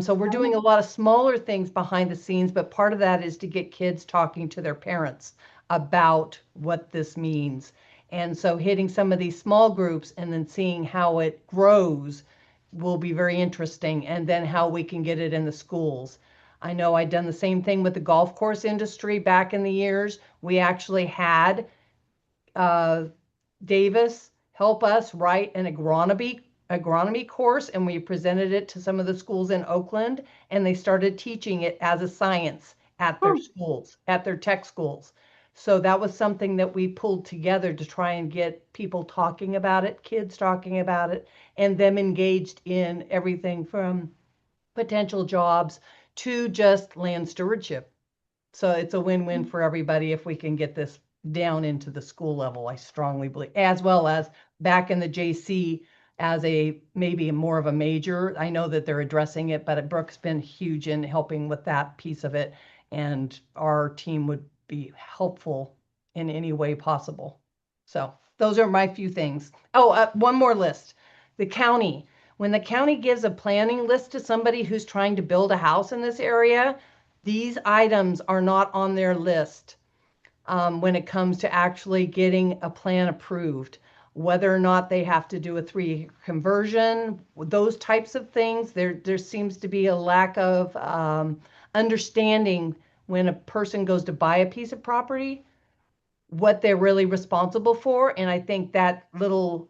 So we're doing a lot of smaller things behind the scenes, but part of that is to get kids talking to their parents about what this means. And so hitting some of these small groups and then seeing how it grows will be very interesting, and then how we can get it in the schools. I know I'd done the same thing with the golf course industry back in the years. We actually had Davis help us write an agronomy course, and we presented it to some of the schools in Oakland, and they started teaching it as a science at their schools, at their tech schools. So that was something that we pulled together to try and get people talking about it, kids talking about it, and them engaged in everything from potential jobs to just land stewardship. So it's a win-win for everybody if we can get this down into the school level, I strongly believe, as well as back in the JC as a maybe more of a major. I know that they're addressing it, but Brooke's been huge in helping with that piece of it, and our team would be helpful in any way possible. So those are my few things. Oh, one more list. The county. When the county gives a planning list to somebody who's trying to build a house in this area, these items are not on their list when it comes to actually getting a plan approved. Whether or not they have to do a 3 conversion, those types of things, there seems to be a lack of understanding when a person goes to buy a piece of property, what they're really responsible for. And I think that little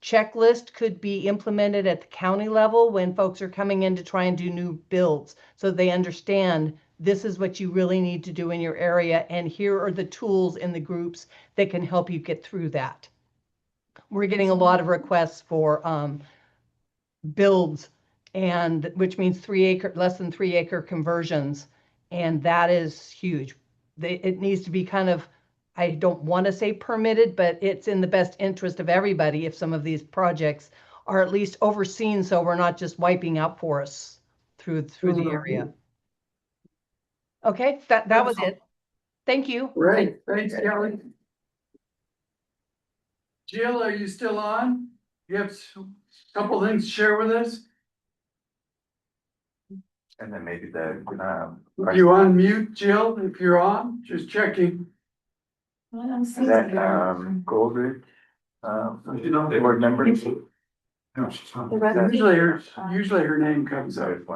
checklist could be implemented at the county level when folks are coming in to try and do new builds, so they understand this is what you really need to do in your area, and here are the tools in the groups that can help you get through that. We're getting a lot of requests for builds, and which means less than 3 acre conversions, and that is huge. It needs to be kind of, I don't want to say permitted, but it's in the best interest of everybody if some of these projects are at least overseen, so we're not just wiping out forests through the area. Okay, that was it. Thank you. Great, thanks, Kelly. Jill, are you still on? You have a couple things to share with us? And then maybe the, You unmute, Jill, if you're on, just checking. is that, Goldridge? Board member? Usually her name comes up. So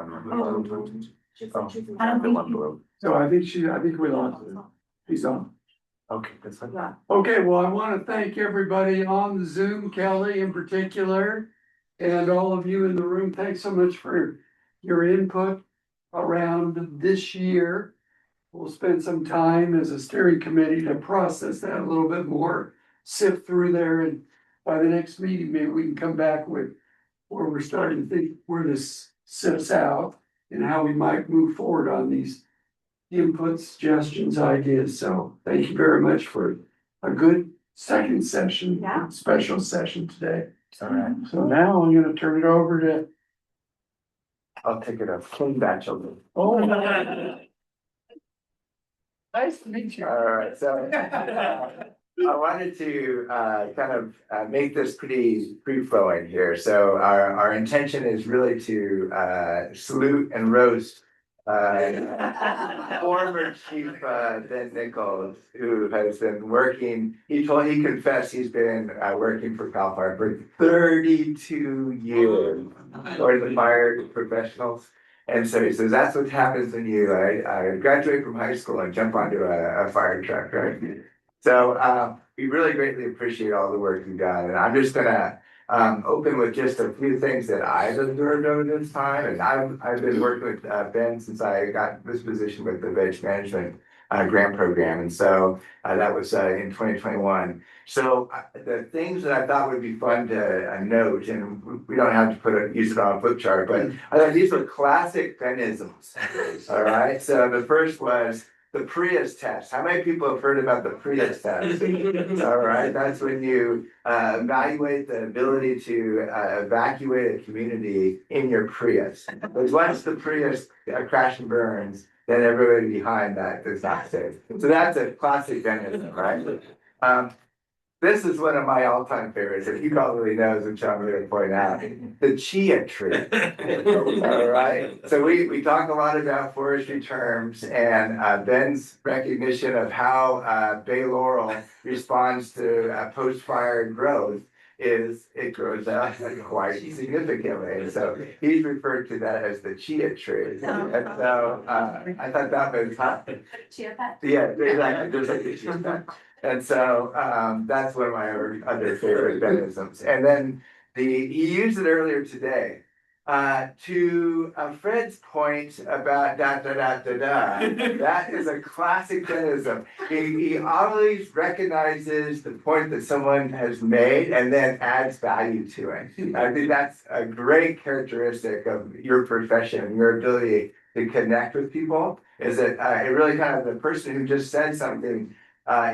I think we lost her. She's on. Okay, that's fine. Okay, well, I want to thank everybody on the Zoom, Kelly in particular, and all of you in the room. Thanks so much for your input around this year. We'll spend some time as a steering committee to process that a little bit more, sift through there, and by the next meeting, maybe we can come back with where we're starting to think where this sits out and how we might move forward on these input, suggestions, ideas. So thank you very much for a good second session, special session today. All right. So now I'm gonna turn it over to. I'll take it up. King Batchelor. Oh. Nice to meet you. All right, so I wanted to kind of make this pretty free-flowing here. So our intention is really to salute and roast former Chief Ben Nicholls, who has been working. He confessed he's been working for CAL FIRE for 32 years for the fire professionals. And so he says, that's what happens when you graduate from high school and jump onto a fire truck, right? So we really greatly appreciate all the work you've done. And I'm just gonna open with just a few things that I've observed over this time. And I've been working with Ben since I got this position with the Veg Management grant program. And so that was in 2021. So the things that I thought would be fun to note, and we don't have to use it on a flip chart, but I thought these were classic Benisms. All right. So the first was the Prius test. How many people have heard about the Prius test? All right. That's when you evaluate the ability to evacuate a community in your Prius. Because once the Prius crash and burns, then everybody behind that is not safe. So that's a classic Benism, right? This is one of my all-time favorites, and he probably knows, which I'm going to point out, the chia tree. All right. So we talk a lot about forestry terms, and Ben's recognition of how Bay Laurel responds to post-fire growth is it grows out quite significantly. And so he's referred to that as the chia tree. And so I thought that was Chia pet? Yeah, exactly. Just like the chia pet. And so that's one of my other favorite Benisms. And then he used it earlier today. To Fred's point about that is a classic Benism. He always recognizes the point that someone has made and then adds value to it. I think that's a great characteristic of your profession, your ability to connect with people, is that it really kind of the person who just said something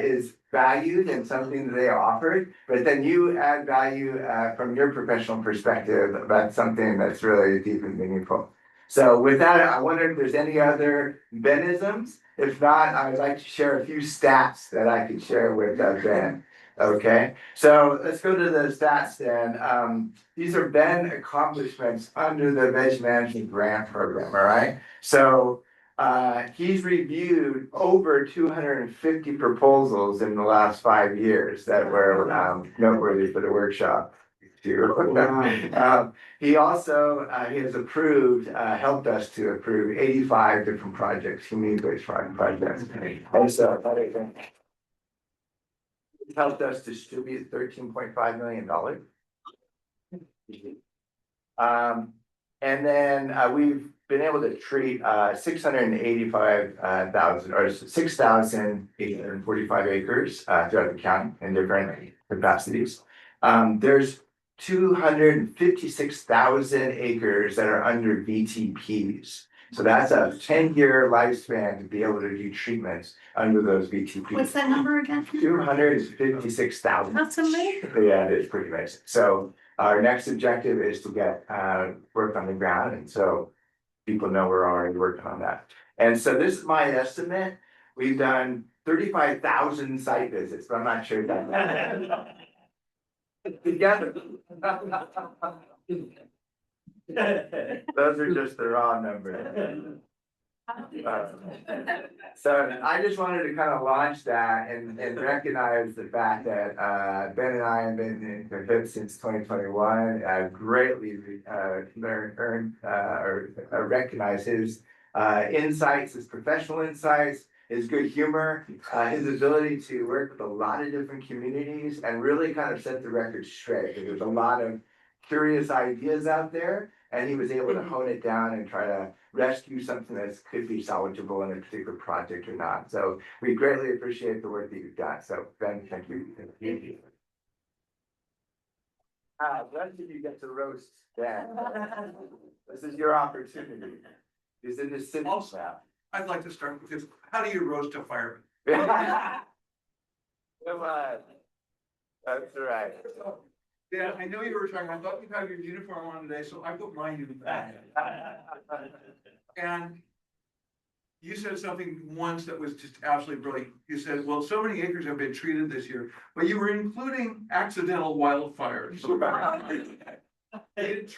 is valued and something that they offered, but then you add value from your professional perspective about something that's really deep and meaningful. So with that, I wonder if there's any other Benisms. If not, I would like to share a few stats that I could share with Ben. Okay, so let's go to the stats then. These are Ben accomplishments under the Veg Management Grant Program, all right? So he's reviewed over 250 proposals in the last 5 years that were noteworthy for the workshop. He also he has approved, helped us to approve 85 different projects, community-based projects. And so he's helped us distribute $13.5 million. And then we've been able to treat 685,000 or 6,845 acres throughout the county in different capacities. There's 256,000 acres that are under VTPs. So that's a 10-year lifespan to be able to do treatments under those VTPs. What's that number again? 256,000. That's amazing. Yeah, it is pretty amazing. So our next objective is to get work on the ground, and so people know we're already working on that. And so this is my estimate. We've done 35,000 site visits, but I'm not sure that together. Those are just the raw numbers. So I just wanted to kind of launch that and recognize the fact that Ben and I have been in cahoots since 2021. I've greatly recognize his insights, his professional insights, his good humor, his ability to work with a lot of different communities and really kind of set the record straight. There's a lot of curious ideas out there, and he was able to hone it down and try to rescue something that could be salvageable in a particular project or not. So we greatly appreciate the work that you've done. So Ben, thank you. Thank you. The rest of you get to roast Ben. This is your opportunity. He's in this city now. I'd like to start with this. How do you roast a fireman? Come on. That's right. Yeah, I know you were talking, I thought you had your uniform on today, so I put my uniform on. And you said something once that was just absolutely brilliant. You said, well, so many acres have been treated this year, but you were including accidental wildfires.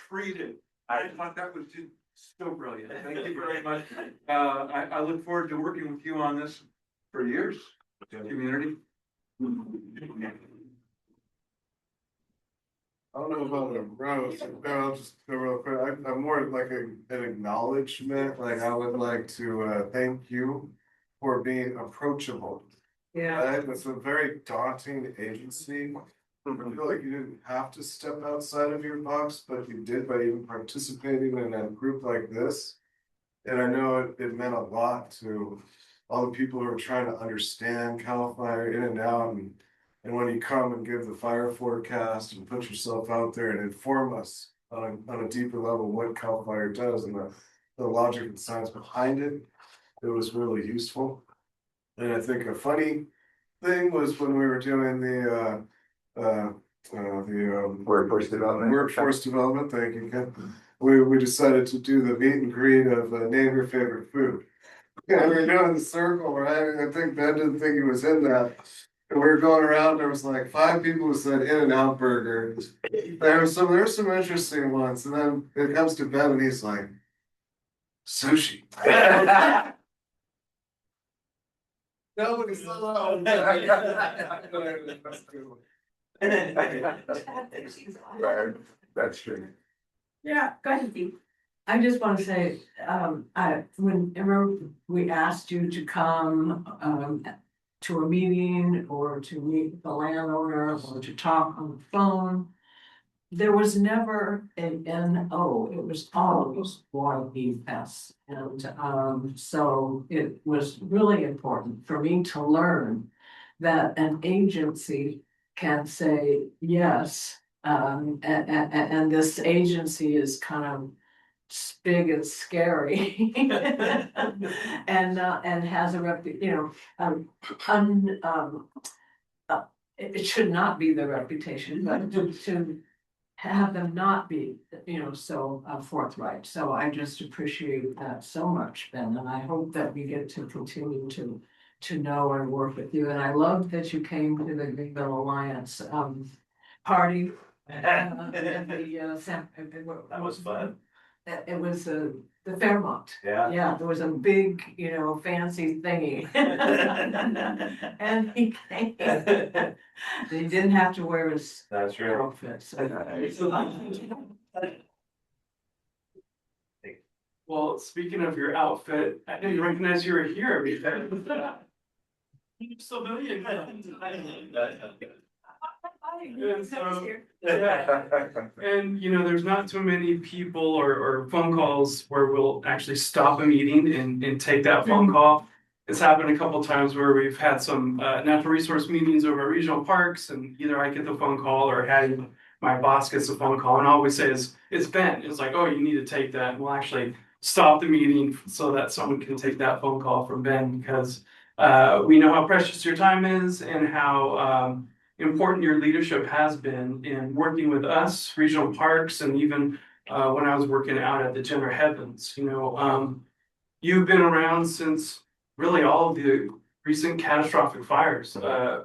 Treated. I thought that was just so brilliant. Thank you very much. I look forward to working with you on this for years, community. I don't know about a roast, I'll just go real quick. I'm more like an acknowledgement, like I would like to thank you for being approachable. Yeah. It's a very daunting agency. I feel like you didn't have to step outside of your box, but you did by even participating in a group like this. And I know it meant a lot to all the people who are trying to understand CAL FIRE in and out, and when you come and give the fire forecast and put yourself out there and inform us on a deeper level what CAL FIRE does and the logic and science behind it, it was really useful. And I think a funny thing was when we were doing the workforce development. Thank you, Ken. We decided to do the meet and greet of name your favorite food. Yeah, we were doing the circle, right? I think Ben didn't think he was in that. And we were going around, there was like 5 people who said In-N-Out Burger. There's some interesting ones. And then it comes to Ben and he's like, sushi. Nobody's allowed. That's true. Yeah, go ahead, Steve. I just want to say, whenever we asked you to come, to a meeting or to meet the landowner or to talk on the phone, there was never an NO, it was always YES. And so it was really important for me to learn that an agency can say yes. And this agency is kind of big and scary. And has a it should not be the reputation, but to have them not be, so forthright. So I just appreciate that so much, Ben, and I hope that we get to continue to know and work with you. And I love that you came to the Greenville Alliance party. That was fun. It was the Fairmont. Yeah. Yeah, there was a big, fancy thingy. And he came. He didn't have to wear his That's right. outfit. Well, speaking of your outfit, I didn't recognize you were here. Civilian. And so, yeah. And there's not too many people or phone calls where we'll actually stop a meeting and take that phone call. It's happened a couple times where we've had some natural resource meetings over regional parks, and either I get the phone call or Hattie, my boss, gets the phone call, and all we say is, "It's Ben." It's like, "Oh, you need to take that." And we'll actually stop the meeting so that someone can take that phone call from Ben, because we know how precious your time is and how important your leadership has been in working with us, regional parks, and even when I was working out at the Jenner Headlands. You've been around since really all of the recent catastrophic fires,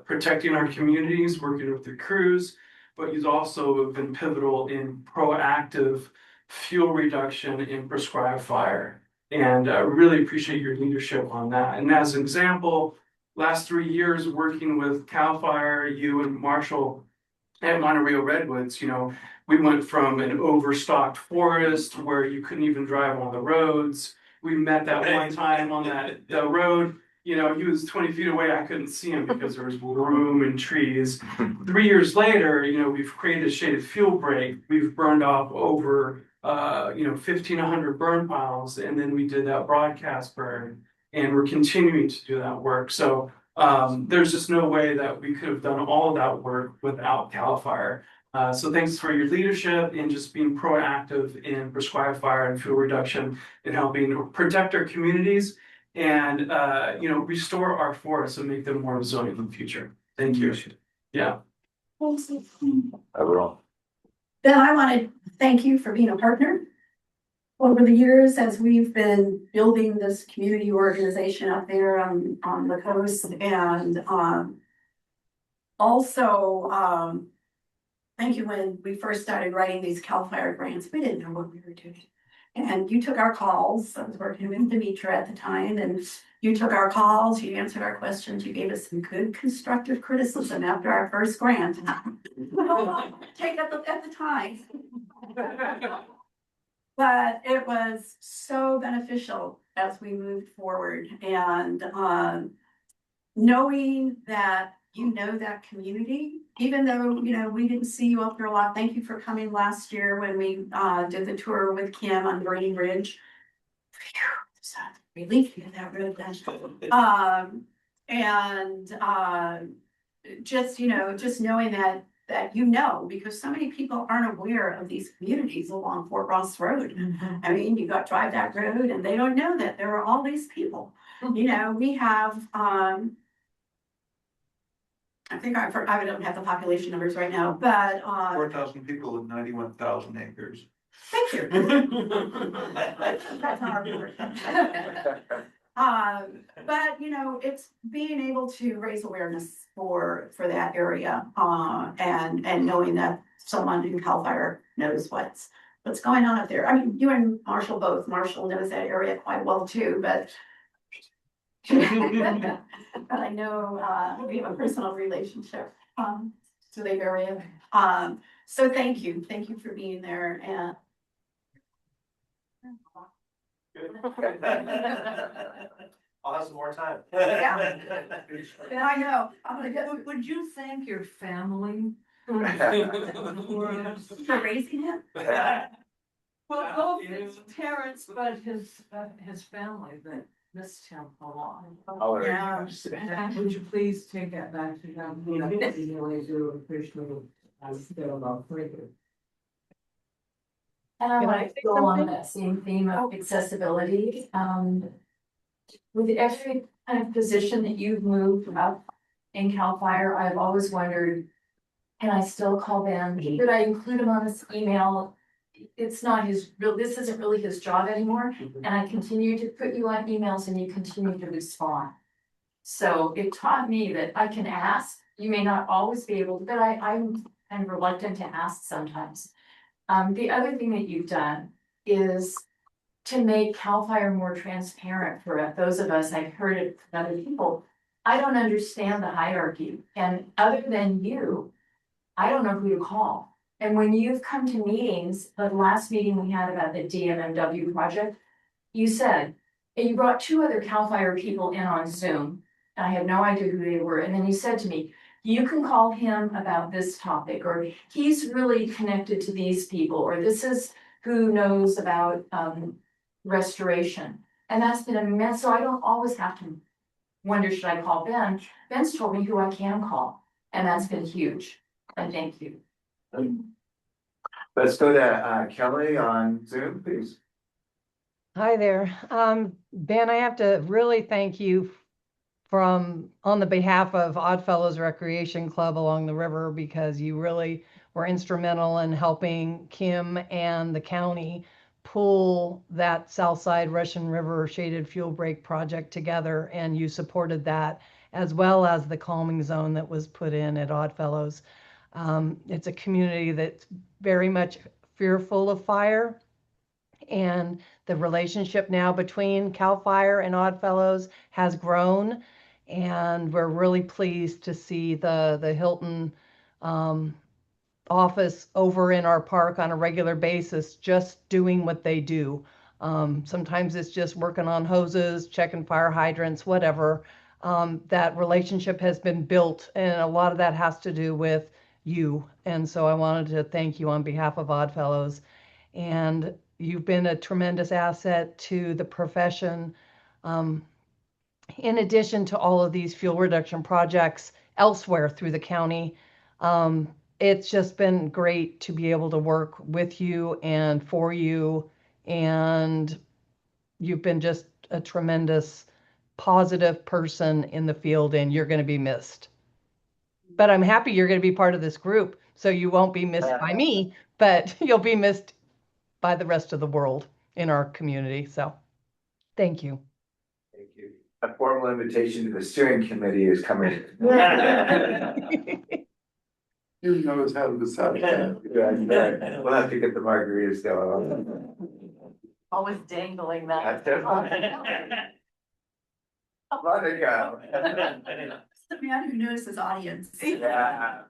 protecting our communities, working with the crews, but you've also been pivotal in proactive fuel reduction in prescribed fire. And really appreciate your leadership on that. And as an example, last 3 years working with CAL FIRE, you and Marshall at Monterey Redwoods, we went from an overstocked forest where you couldn't even drive on the roads. We met that one time on the road, he was 20 feet away, I couldn't see him because there was room and trees. 3 years later, we've created a shaded fuel break. We've burned off over 1,500 burn piles, and then we did that broadcast burn, and we're continuing to do that work. So there's just no way that we could have done all of that work without CAL FIRE. So thanks for your leadership and just being proactive in prescribed fire and fuel reduction and helping protect our communities and restore our forests and make them more resilient in the future. Thank you. Yeah. Overall. Then I want to thank you for being a partner over the years as we've been building this community organization up there on the coast. And also thank you when we first started writing these CAL FIRE grants. We didn't know what we were doing. And you took our calls. I was working with Demetra at the time, and you took our calls, you answered our questions, you gave us some good constructive criticism after our first grant. Take at the time. But it was so beneficial as we moved forward, and knowing that that community, even though we didn't see you up there a lot. Thank you for coming last year when we did the tour with Kim on Green Ridge. Relief to that road then. Just knowing that because so many people aren't aware of these communities along Fort Ross Road. I mean, you drive that road and they don't know that there are all these people. We have I think I don't have the population numbers right now, but 4,000 people and 91,000 acres. Thank you. That's not our report. But it's being able to raise awareness for that area, and knowing that someone in CAL FIRE knows what's going on up there. I mean, you and Marshall both. Marshall knows that area quite well too, but but I know we have a personal relationship to the area. So thank you for being there. And I'll have some more time. Yeah, I know. Would you thank your family For raising him? Well, both his parents, but his family that missed him a lot. Oh, Yeah, and would you please take that back to them? You know, we really do appreciate it. I feel about you. And I Can I want to say go on something? that same theme of accessibility. With every kind of position that you've moved up in CAL FIRE, I've always wondered, can I still call Ben? Should I include him on this email? It's not his real, this isn't really his job anymore. And I continue to put you on emails and you continue to respond. So it taught me that I can ask. You may not always be able to, but I'm kind of reluctant to ask sometimes. The other thing that you've done is to make CAL FIRE more transparent for those of us. I've heard it from other people. I don't understand the hierarchy, and other than you, I don't know who to call. And when you've come to meetings, the last meeting we had about the DMMW project, you said, and you brought two other CAL FIRE people in on Zoom. And I had no idea who they were. And then you said to me, you can call him about this topic, or he's really connected to these people, or this is who knows about restoration. And that's been immense. So I don't always have to wonder, should I call Ben? Ben's told me who I can call. And that's been huge. And thank you. Let's go to Kelly on Zoom, please. Hi there. Ben, I have to really thank you on the behalf of Oddfellows Recreation Club along the river, because you really were instrumental in helping Kim and the county pull that Southside Russian River Shaded Fuel Break project together, and you supported that, as well as the calming zone that was put in at Oddfellows. It's a community that's very much fearful of fire, and the relationship now between CAL FIRE and Oddfellows has grown, and we're really pleased to see the Hilton office over in our park on a regular basis, just doing what they do. Sometimes it's just working on hoses, checking fire hydrants, whatever. That relationship has been built, and a lot of that has to do with you. And so I wanted to thank you on behalf of Oddfellows. And you've been a tremendous asset to the profession. In addition to all of these fuel reduction projects elsewhere through the county, it's just been great to be able to work with you and for you. And you've been just a tremendous positive person in the field, and you're going to be missed. But I'm happy you're going to be part of this group, so you won't be missed by me, but you'll be missed by the rest of the world in our community. So thank you. Thank you. A formal invitation to the steering committee is coming. Who knows how to decide that? Yeah, we'll have to get the margaritas going. Always dangling that. Let it go. The man who knows his audience. Yeah.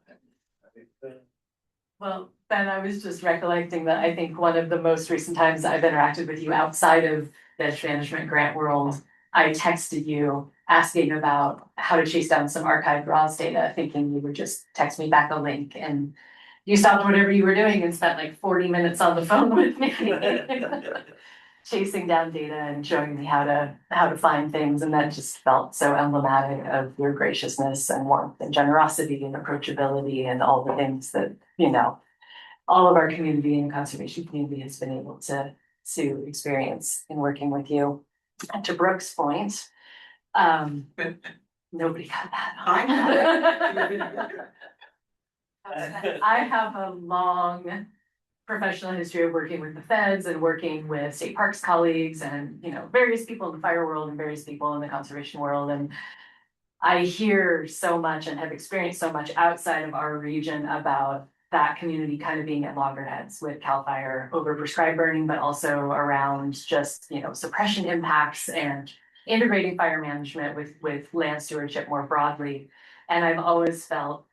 Well, Ben, I was just recollecting that I think one of the most recent times I've interacted with you outside of the management grant world, I texted you asking about how to chase down some archived RAWS data, thinking you would just text me back a link, and you stopped whatever you were doing and spent like 40 minutes on the phone with me. Chasing down data and showing me how to find things, and that just felt so emblematic of your graciousness and warmth and generosity and approachability and all the things that, you know, all of our community and conservation community has been able to experience in working with you. And to Brooke's point, nobody got that. I have a long professional history of working with the feds and working with state parks colleagues and, you know, various people in the fire world and various people in the conservation world. And I hear so much and have experienced so much outside of our region about that community kind of being at loggerheads with CAL FIRE over prescribed burning, but also around just, you know, suppression impacts and integrating fire management with land stewardship more broadly. And I've always felt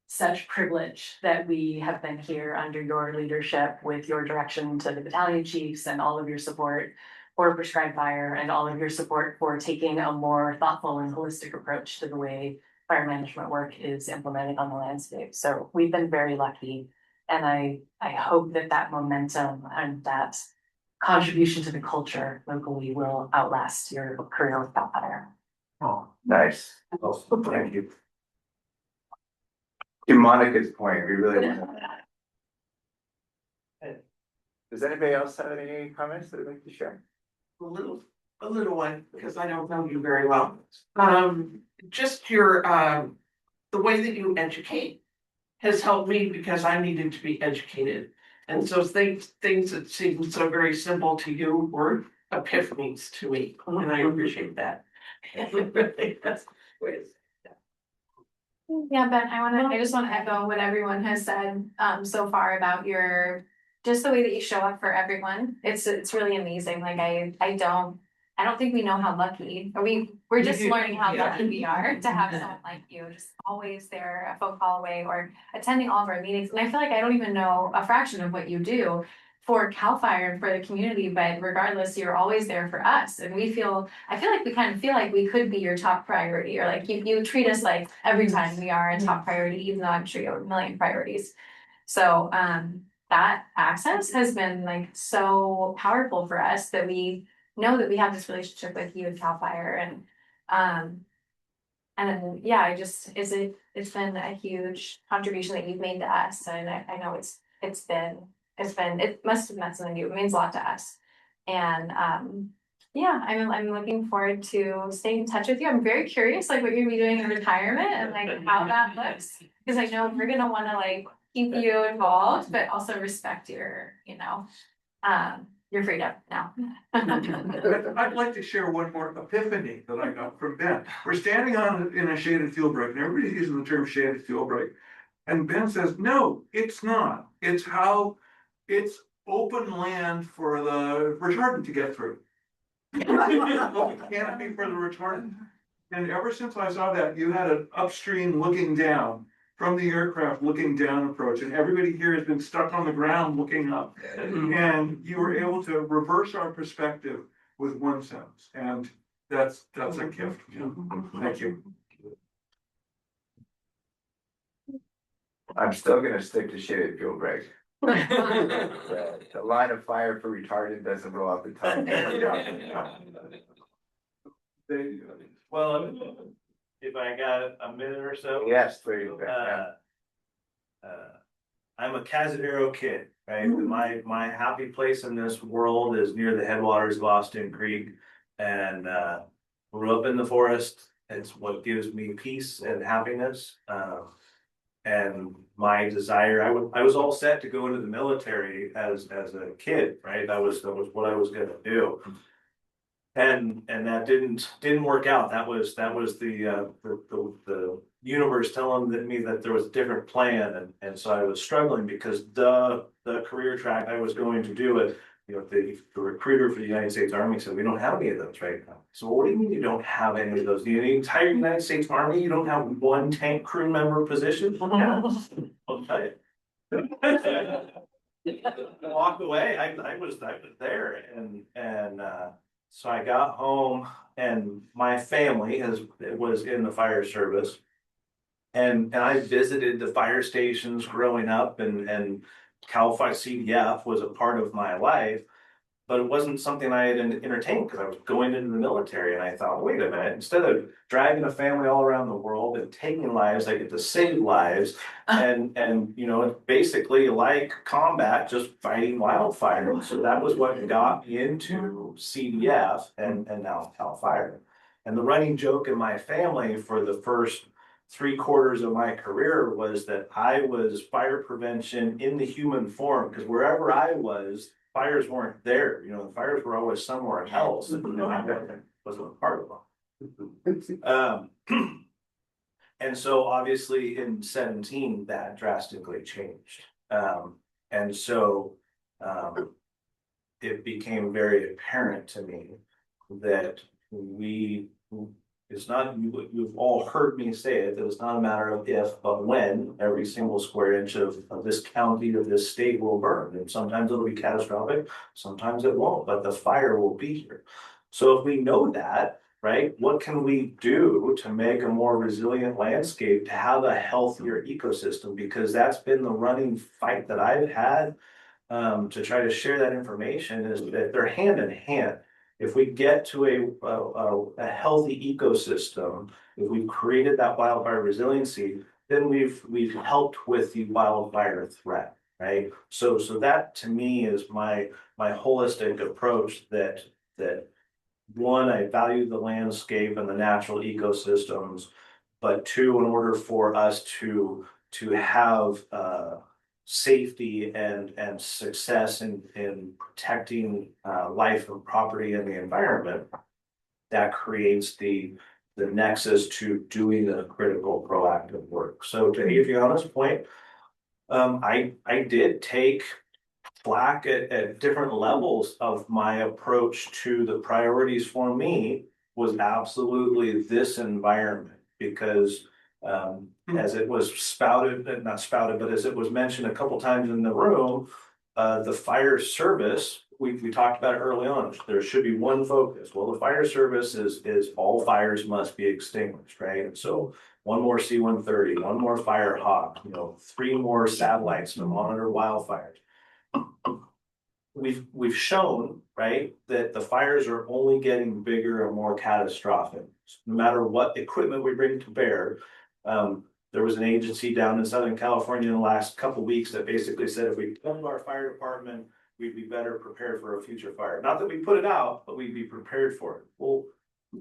such privilege that we have been here under your leadership, with your direction to the battalion chiefs and all of your support for prescribed fire and all of your support for taking a more thoughtful and holistic approach to the way fire management work is implemented on the landscape. So we've been very lucky. And I hope that that momentum and that contribution to the culture locally will outlast your career with CAL FIRE. Oh, nice. Thank you. To Monica's point, we really want to. Does anybody else have any comments that they'd like to share? A little one, because I don't know you very well. Just your, the way that you educate has helped me because I needed to be educated. And so things that seem so very simple to you were epiphanies to me, and I appreciate that. That's Yeah, Ben, I just want to echo what everyone has said so far about just the way that you show up for everyone. It's really amazing. Like I don't think we know how lucky, or we're just learning how lucky we are to have someone like you, just always there, a phone call away, or attending all of our meetings. And I feel like I don't even know a fraction of what you do for CAL FIRE and for the community, but regardless, you're always there for us. And I feel like we kind of feel like we could be your top priority, or like you treat us like every time we are a top priority, even though I'm sure you have a million priorities. So that access has been like so powerful for us that we know that we have this relationship with you and CAL FIRE, and yeah, it's been a huge contribution that you've made to us, and I know it must have meant something to you. It means a lot to us, and yeah, I'm looking forward to staying in touch with you. I'm very curious, like what you're gonna be doing in retirement and like how that looks, because I know we're gonna want to like keep you involved, but also respect your freedom now. I'd like to share one more epiphany that I got from Ben. We're standing in a shaded fuel break, and everybody's using the term shaded fuel break. And Ben says, no, it's not. It's open land for the retardant to get through. Canopy for the retardant. And ever since I saw that, you had an upstream looking down from the aircraft looking down approach, and everybody here has been stuck on the ground looking up. And you were able to reverse our perspective with one sentence, and that's a gift. Thank you. I'm still gonna stick to shaded fuel break. The line of fire for retardant doesn't roll off the tongue. Well, if I got a minute or so. Yes, please. I'm a Cazadero kid, right? My happy place in this world is near the headwaters of Austin Creek, and grew up in the forest. It's what gives me peace and happiness. And my desire, I was all set to go into the military as a kid, right? That was what I was gonna do. And that didn't work out. That was the universe telling me that there was a different plan, and so I was struggling because the career track I was going to do it. You know, the recruiter for the United States Army said, we don't have any of those right now. So what do you mean you don't have any of those? The entire United States Army, you don't have one tank crew member position? Yeah. I'll tell you. Walk away. I was there, and so I got home, and my family was in the fire service, and I visited the fire stations growing up, and Cal Fire CDF was a part of my life, but it wasn't something I had entertained because I was going into the military, and I thought, wait a minute, instead of dragging a family all around the world and taking lives, I get to save lives, and you know, it's basically like combat, just fighting wildfire. So that was what got me into CDF and now Cal Fire. And the running joke in my family for the first 3/4 of my career was that I was fire prevention in the human form, because wherever I was, fires weren't there. You know, the fires were always somewhere else, and I wasn't a part of them. And so obviously in 17, that drastically changed. And so it became very apparent to me that it's not, you've all heard me say it, that it's not a matter of if, but when every single square inch of this county or this state will burn. And sometimes it'll be catastrophic, sometimes it won't, but the fire will be here. So if we know that, right? What can we do to make a more resilient landscape, to have a healthier ecosystem? Because that's been the running fight that I've had to try to share that information, is that they're hand in hand. If we get to a healthy ecosystem, if we've created that wildfire resiliency, then we've helped with the wildfire threat, right? So that to me is my holistic approach, that one, I value the landscape and the natural ecosystems, but two, in order for us to have safety and success in protecting life and property and the environment, that creates the nexus to doing the critical proactive work. So to Adriana's point, I did take flack at different levels of my approach to the priorities. For me was absolutely this environment, because as it was not spouted, but as it was mentioned a couple times in the room, the fire service, we talked about it early on, there should be one focus. Well, the fire service is all fires must be extinguished, right? And so one more C-130, one more Firehawk, 3 more satellites to monitor wildfires. We've shown, right, that the fires are only getting bigger and more catastrophic. No matter what equipment we bring to bear. There was an agency down in Southern California in the last couple of weeks that basically said if we come to our fire department, we'd be better prepared for a future fire. Not that we put it out, but we'd be prepared for it. Well,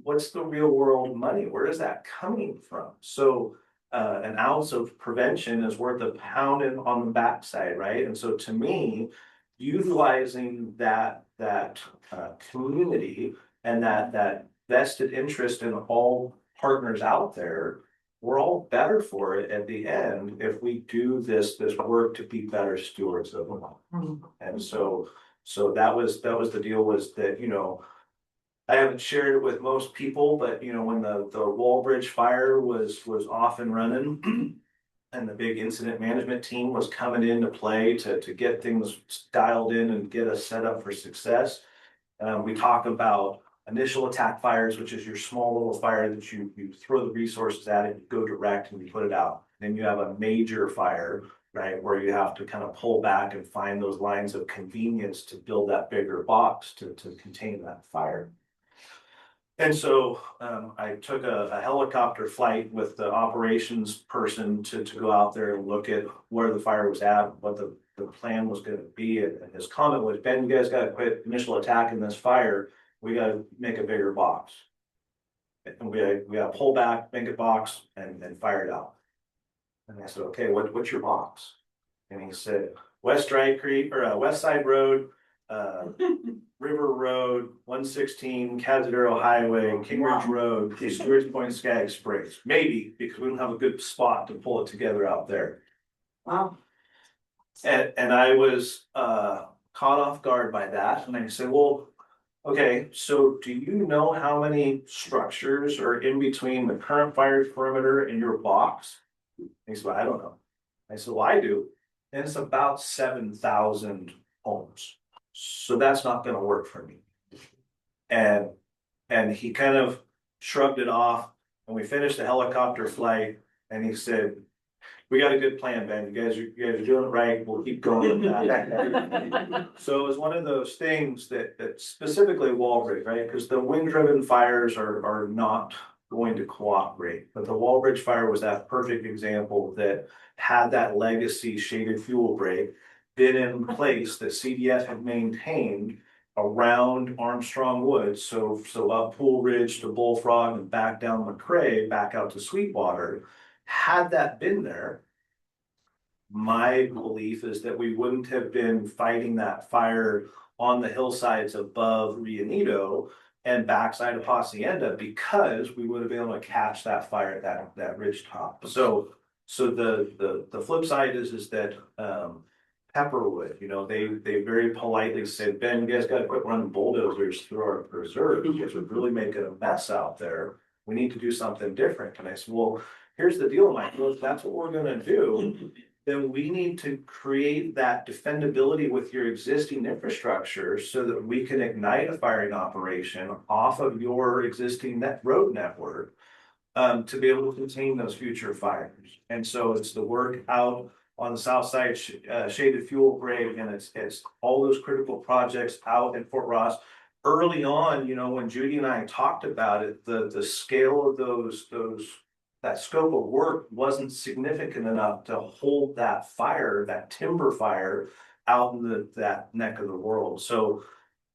what's the real world money? Where is that coming from? So an ounce of prevention is worth a pound on the backside, right? And so to me, utilizing that community and that vested interest in all partners out there, we're all better for it at the end if we do this work to be better stewards of them. And so that was the deal, was that, I haven't shared it with most people, but when the Wallbridge fire was off and running, and the big incident management team was coming into play to get things dialed in and get us set up for success. We talk about initial attack fires, which is your small little fire that you throw the resources at it, you go direct and you put it out. Then you have a major fire, right, where you have to kind of pull back and find those lines of convenience to build that bigger box to contain that fire. And so I took a helicopter flight with the operations person to go out there and look at where the fire was at, what the plan was going to be. And his comment was, Ben, you guys got to quit initial attack in this fire. We got to make a bigger box. And we got to pull back, make a box, and then fire it out. And I said, okay, what's your box? And he said, West Side Road, River Road, 116, Cazadero Highway, King Ridge Road, Stewart's Point, Skaggs Springs. Maybe, because we don't have a good spot to pull it together out there. Wow. And I was caught off guard by that. And I said, well, okay, so do you know how many structures are in between the current fire perimeter and your box? And he said, well, I don't know. I said, well, I do. And it's about 7,000 homes. So that's not going to work for me. And he kind of shrugged it off, and we finished the helicopter flight, and he said, we got a good plan, Ben. You guys are doing it right. We'll keep going with that. So it was one of those things that specifically Wallbridge, right? Because the wind-driven fires are not going to cooperate. But the Wallbridge fire was that perfect example that had that legacy shaded fuel break been in place that CDF had maintained around Armstrong Woods. So up Pool Ridge to Bullfrog and back down McCrae, back out to Sweetwater. Had that been there, my belief is that we wouldn't have been fighting that fire on the hillsides above Rio and backside of Hacienda, because we would have been able to catch that fire at that ridge top. So the flip side is that Pepperwood, they very politely said, Ben, you guys got to quit running bulldozers through our preserve, because we're really making a mess out there. We need to do something different. And I said, well, here's the deal, Michael. If that's what we're going to do, then we need to create that defendability with your existing infrastructure so that we can ignite a firing operation off of your existing road network to be able to contain those future fires. And so it's the work out on the south side shaded fuel break, and it's all those critical projects out in Fort Ross. Early on, you know, when Judy and I talked about it, the scale of that scope of work wasn't significant enough to hold that fire, that timber fire, out in that neck of the world. So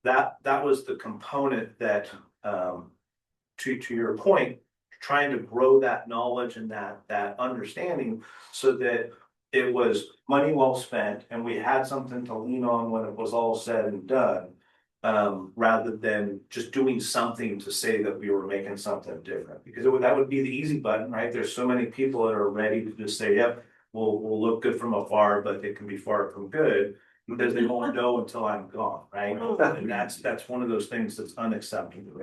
that was the component that, to your point, trying to grow that knowledge and that understanding so that it was money well spent and we had something to lean on when it was all said and done, rather than just doing something to say that we were making something different. Because that would be the easy button, right? There's so many people that are ready to just say, yep, we'll look good from afar, but it can be far from good because they won't know until I'm gone, right? And that's one of those things that's unacceptable.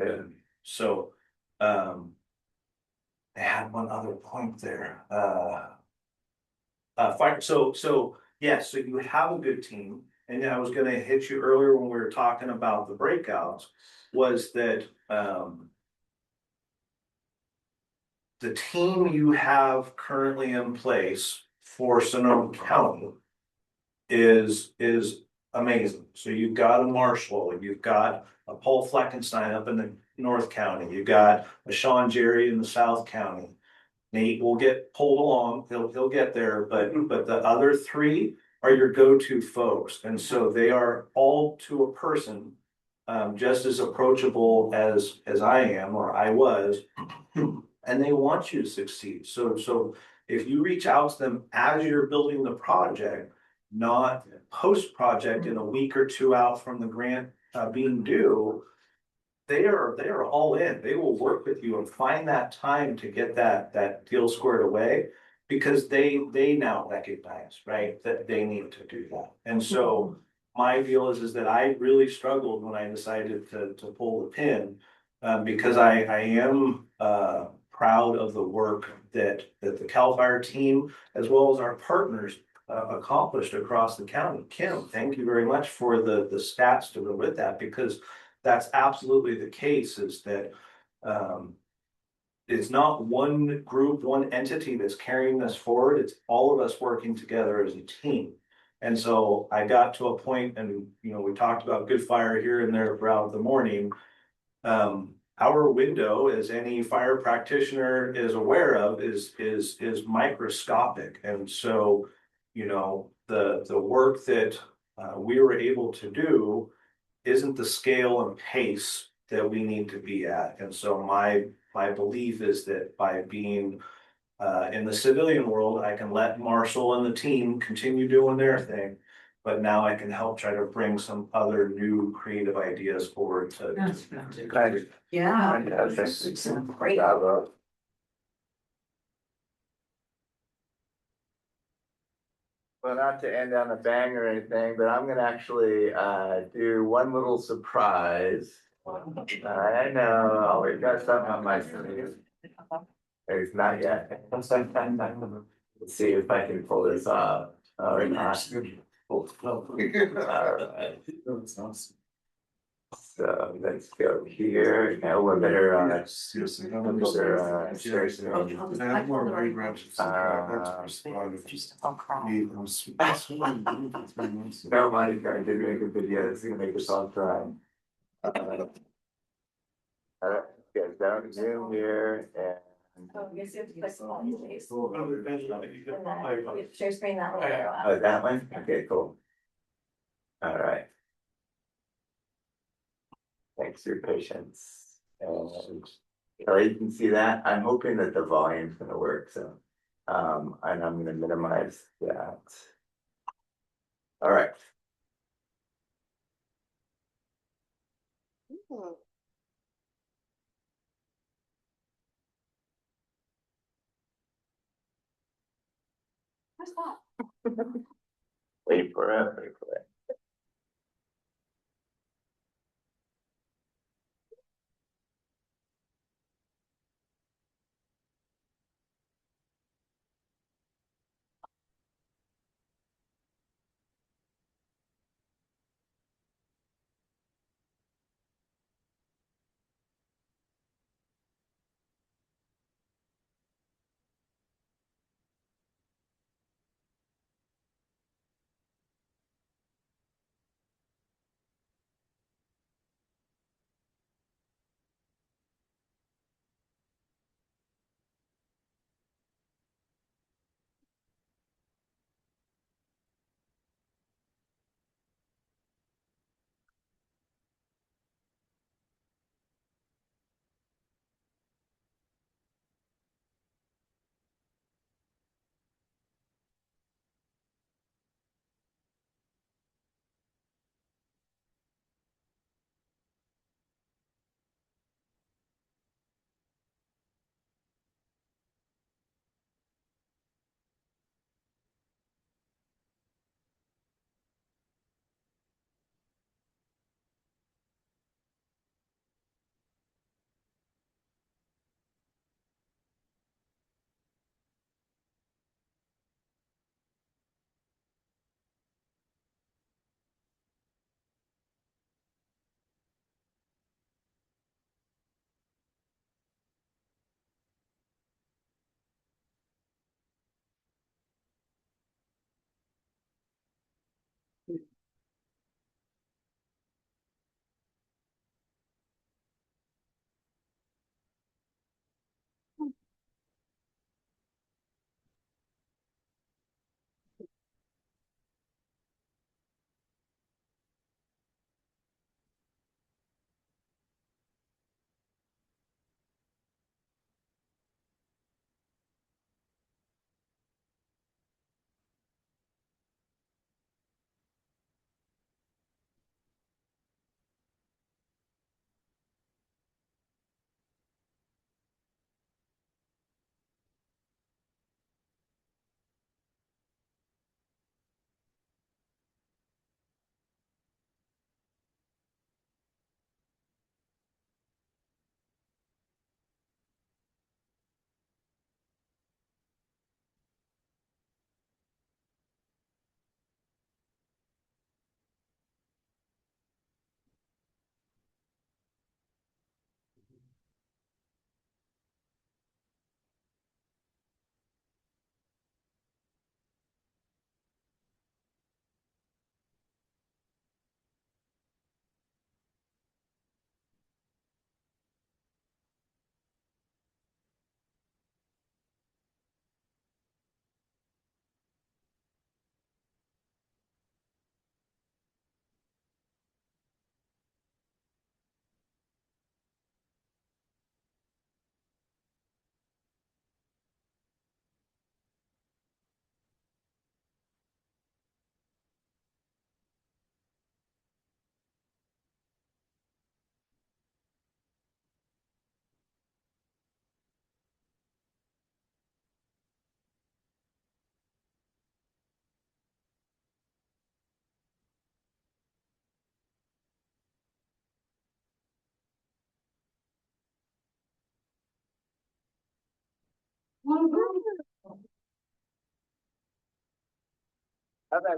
So I had one other point there. Fire. So yes, so you have a good team. And I was going to hit you earlier when we were talking about the breakouts, was that the team you have currently in place for Sonoma County is amazing. So you've got a Marshall, you've got a Paul Fleckenstein up in the North County, you've got a Sean Jerry in the South County. Nate will get pulled along, he'll get there, but the other three are your go-to folks. And so they are all to a person just as approachable as I am or I was, and they want you to succeed. So if you reach out to them as you're building the project, not post-project in a week or two out from the grant being due, they are all in. They will work with you and find that time to get that deal squared away because they now recognize, right, that they need to do that. And so my deal is that I really struggled when I decided to pull the pin because I am proud of the work that the CAL FIRE team as well as our partners accomplished across the county. Kim, thank you very much for the stats to go with that, because that's absolutely the case, is that it's not one group, one entity that's carrying this forward. It's all of us working together as a team. And so I got to a point, and you know, we talked about good fire here and there throughout the morning. Our window, as any fire practitioner is aware of, is microscopic. And so, you know, the work that we were able to do isn't the scale and pace that we need to be at. And so my belief is that by being in the civilian world, I can let Marshall and the team continue doing their thing, but now I can help try to bring some other new creative ideas forward to kind of. Yeah. Great. Bravo. Well, not to end on a bang or anything, but I'm gonna actually do one little surprise. I know, I always got something on my sleeve. It's not yet. Let's see if I can pull this off. Or not. All right. So let's go here. Now we're better share nobody trying to make a video. It's gonna make us all cry. Get down zoom here and. Oh, yes, you have to click on your face. Share screen that way. Oh, that one? Okay, cool. All right. Thanks for your patience. And Kelly, you can see that. I'm hoping that the volume's gonna work, so and I'm gonna minimize that. All right. What's that? Wait for it, wait for it.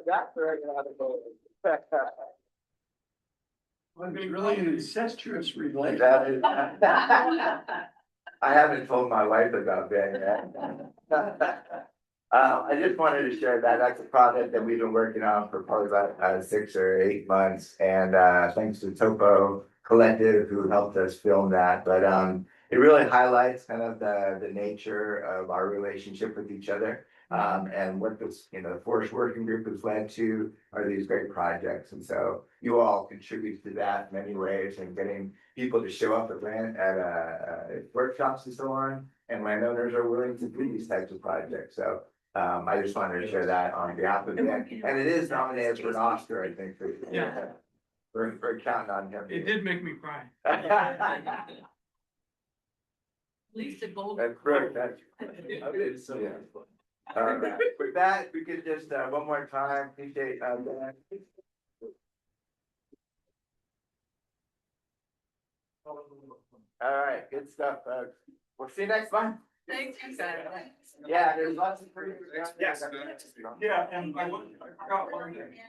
that's very Well, it's really an incestuous relationship. That is. I haven't told my wife about that yet. I just wanted to share that, that's a project that we've been working on for probably about 6 or 8 months. And thanks to Topo Collective who helped us film that, but it really highlights kind of the nature of our relationship with each other. And what this, the Forest Working Group has led to are these great projects. And so you all contribute to that in many ways, and getting people to show up at workshops and so on. And landowners are willing to do these types of projects. So I just wanted to share that on behalf of them. And it is nominated for an Oscar, I think. Yeah. We're counting on him. It did make me cry. At least a gold. That's great. It's so wonderful. All right, with that, we could just, one more time, appreciate, Dan. All right, good stuff, folks. We'll see you next month. Thank you, Sarah. Yeah, there's lots of free. Yes. Yeah, and I forgot one thing.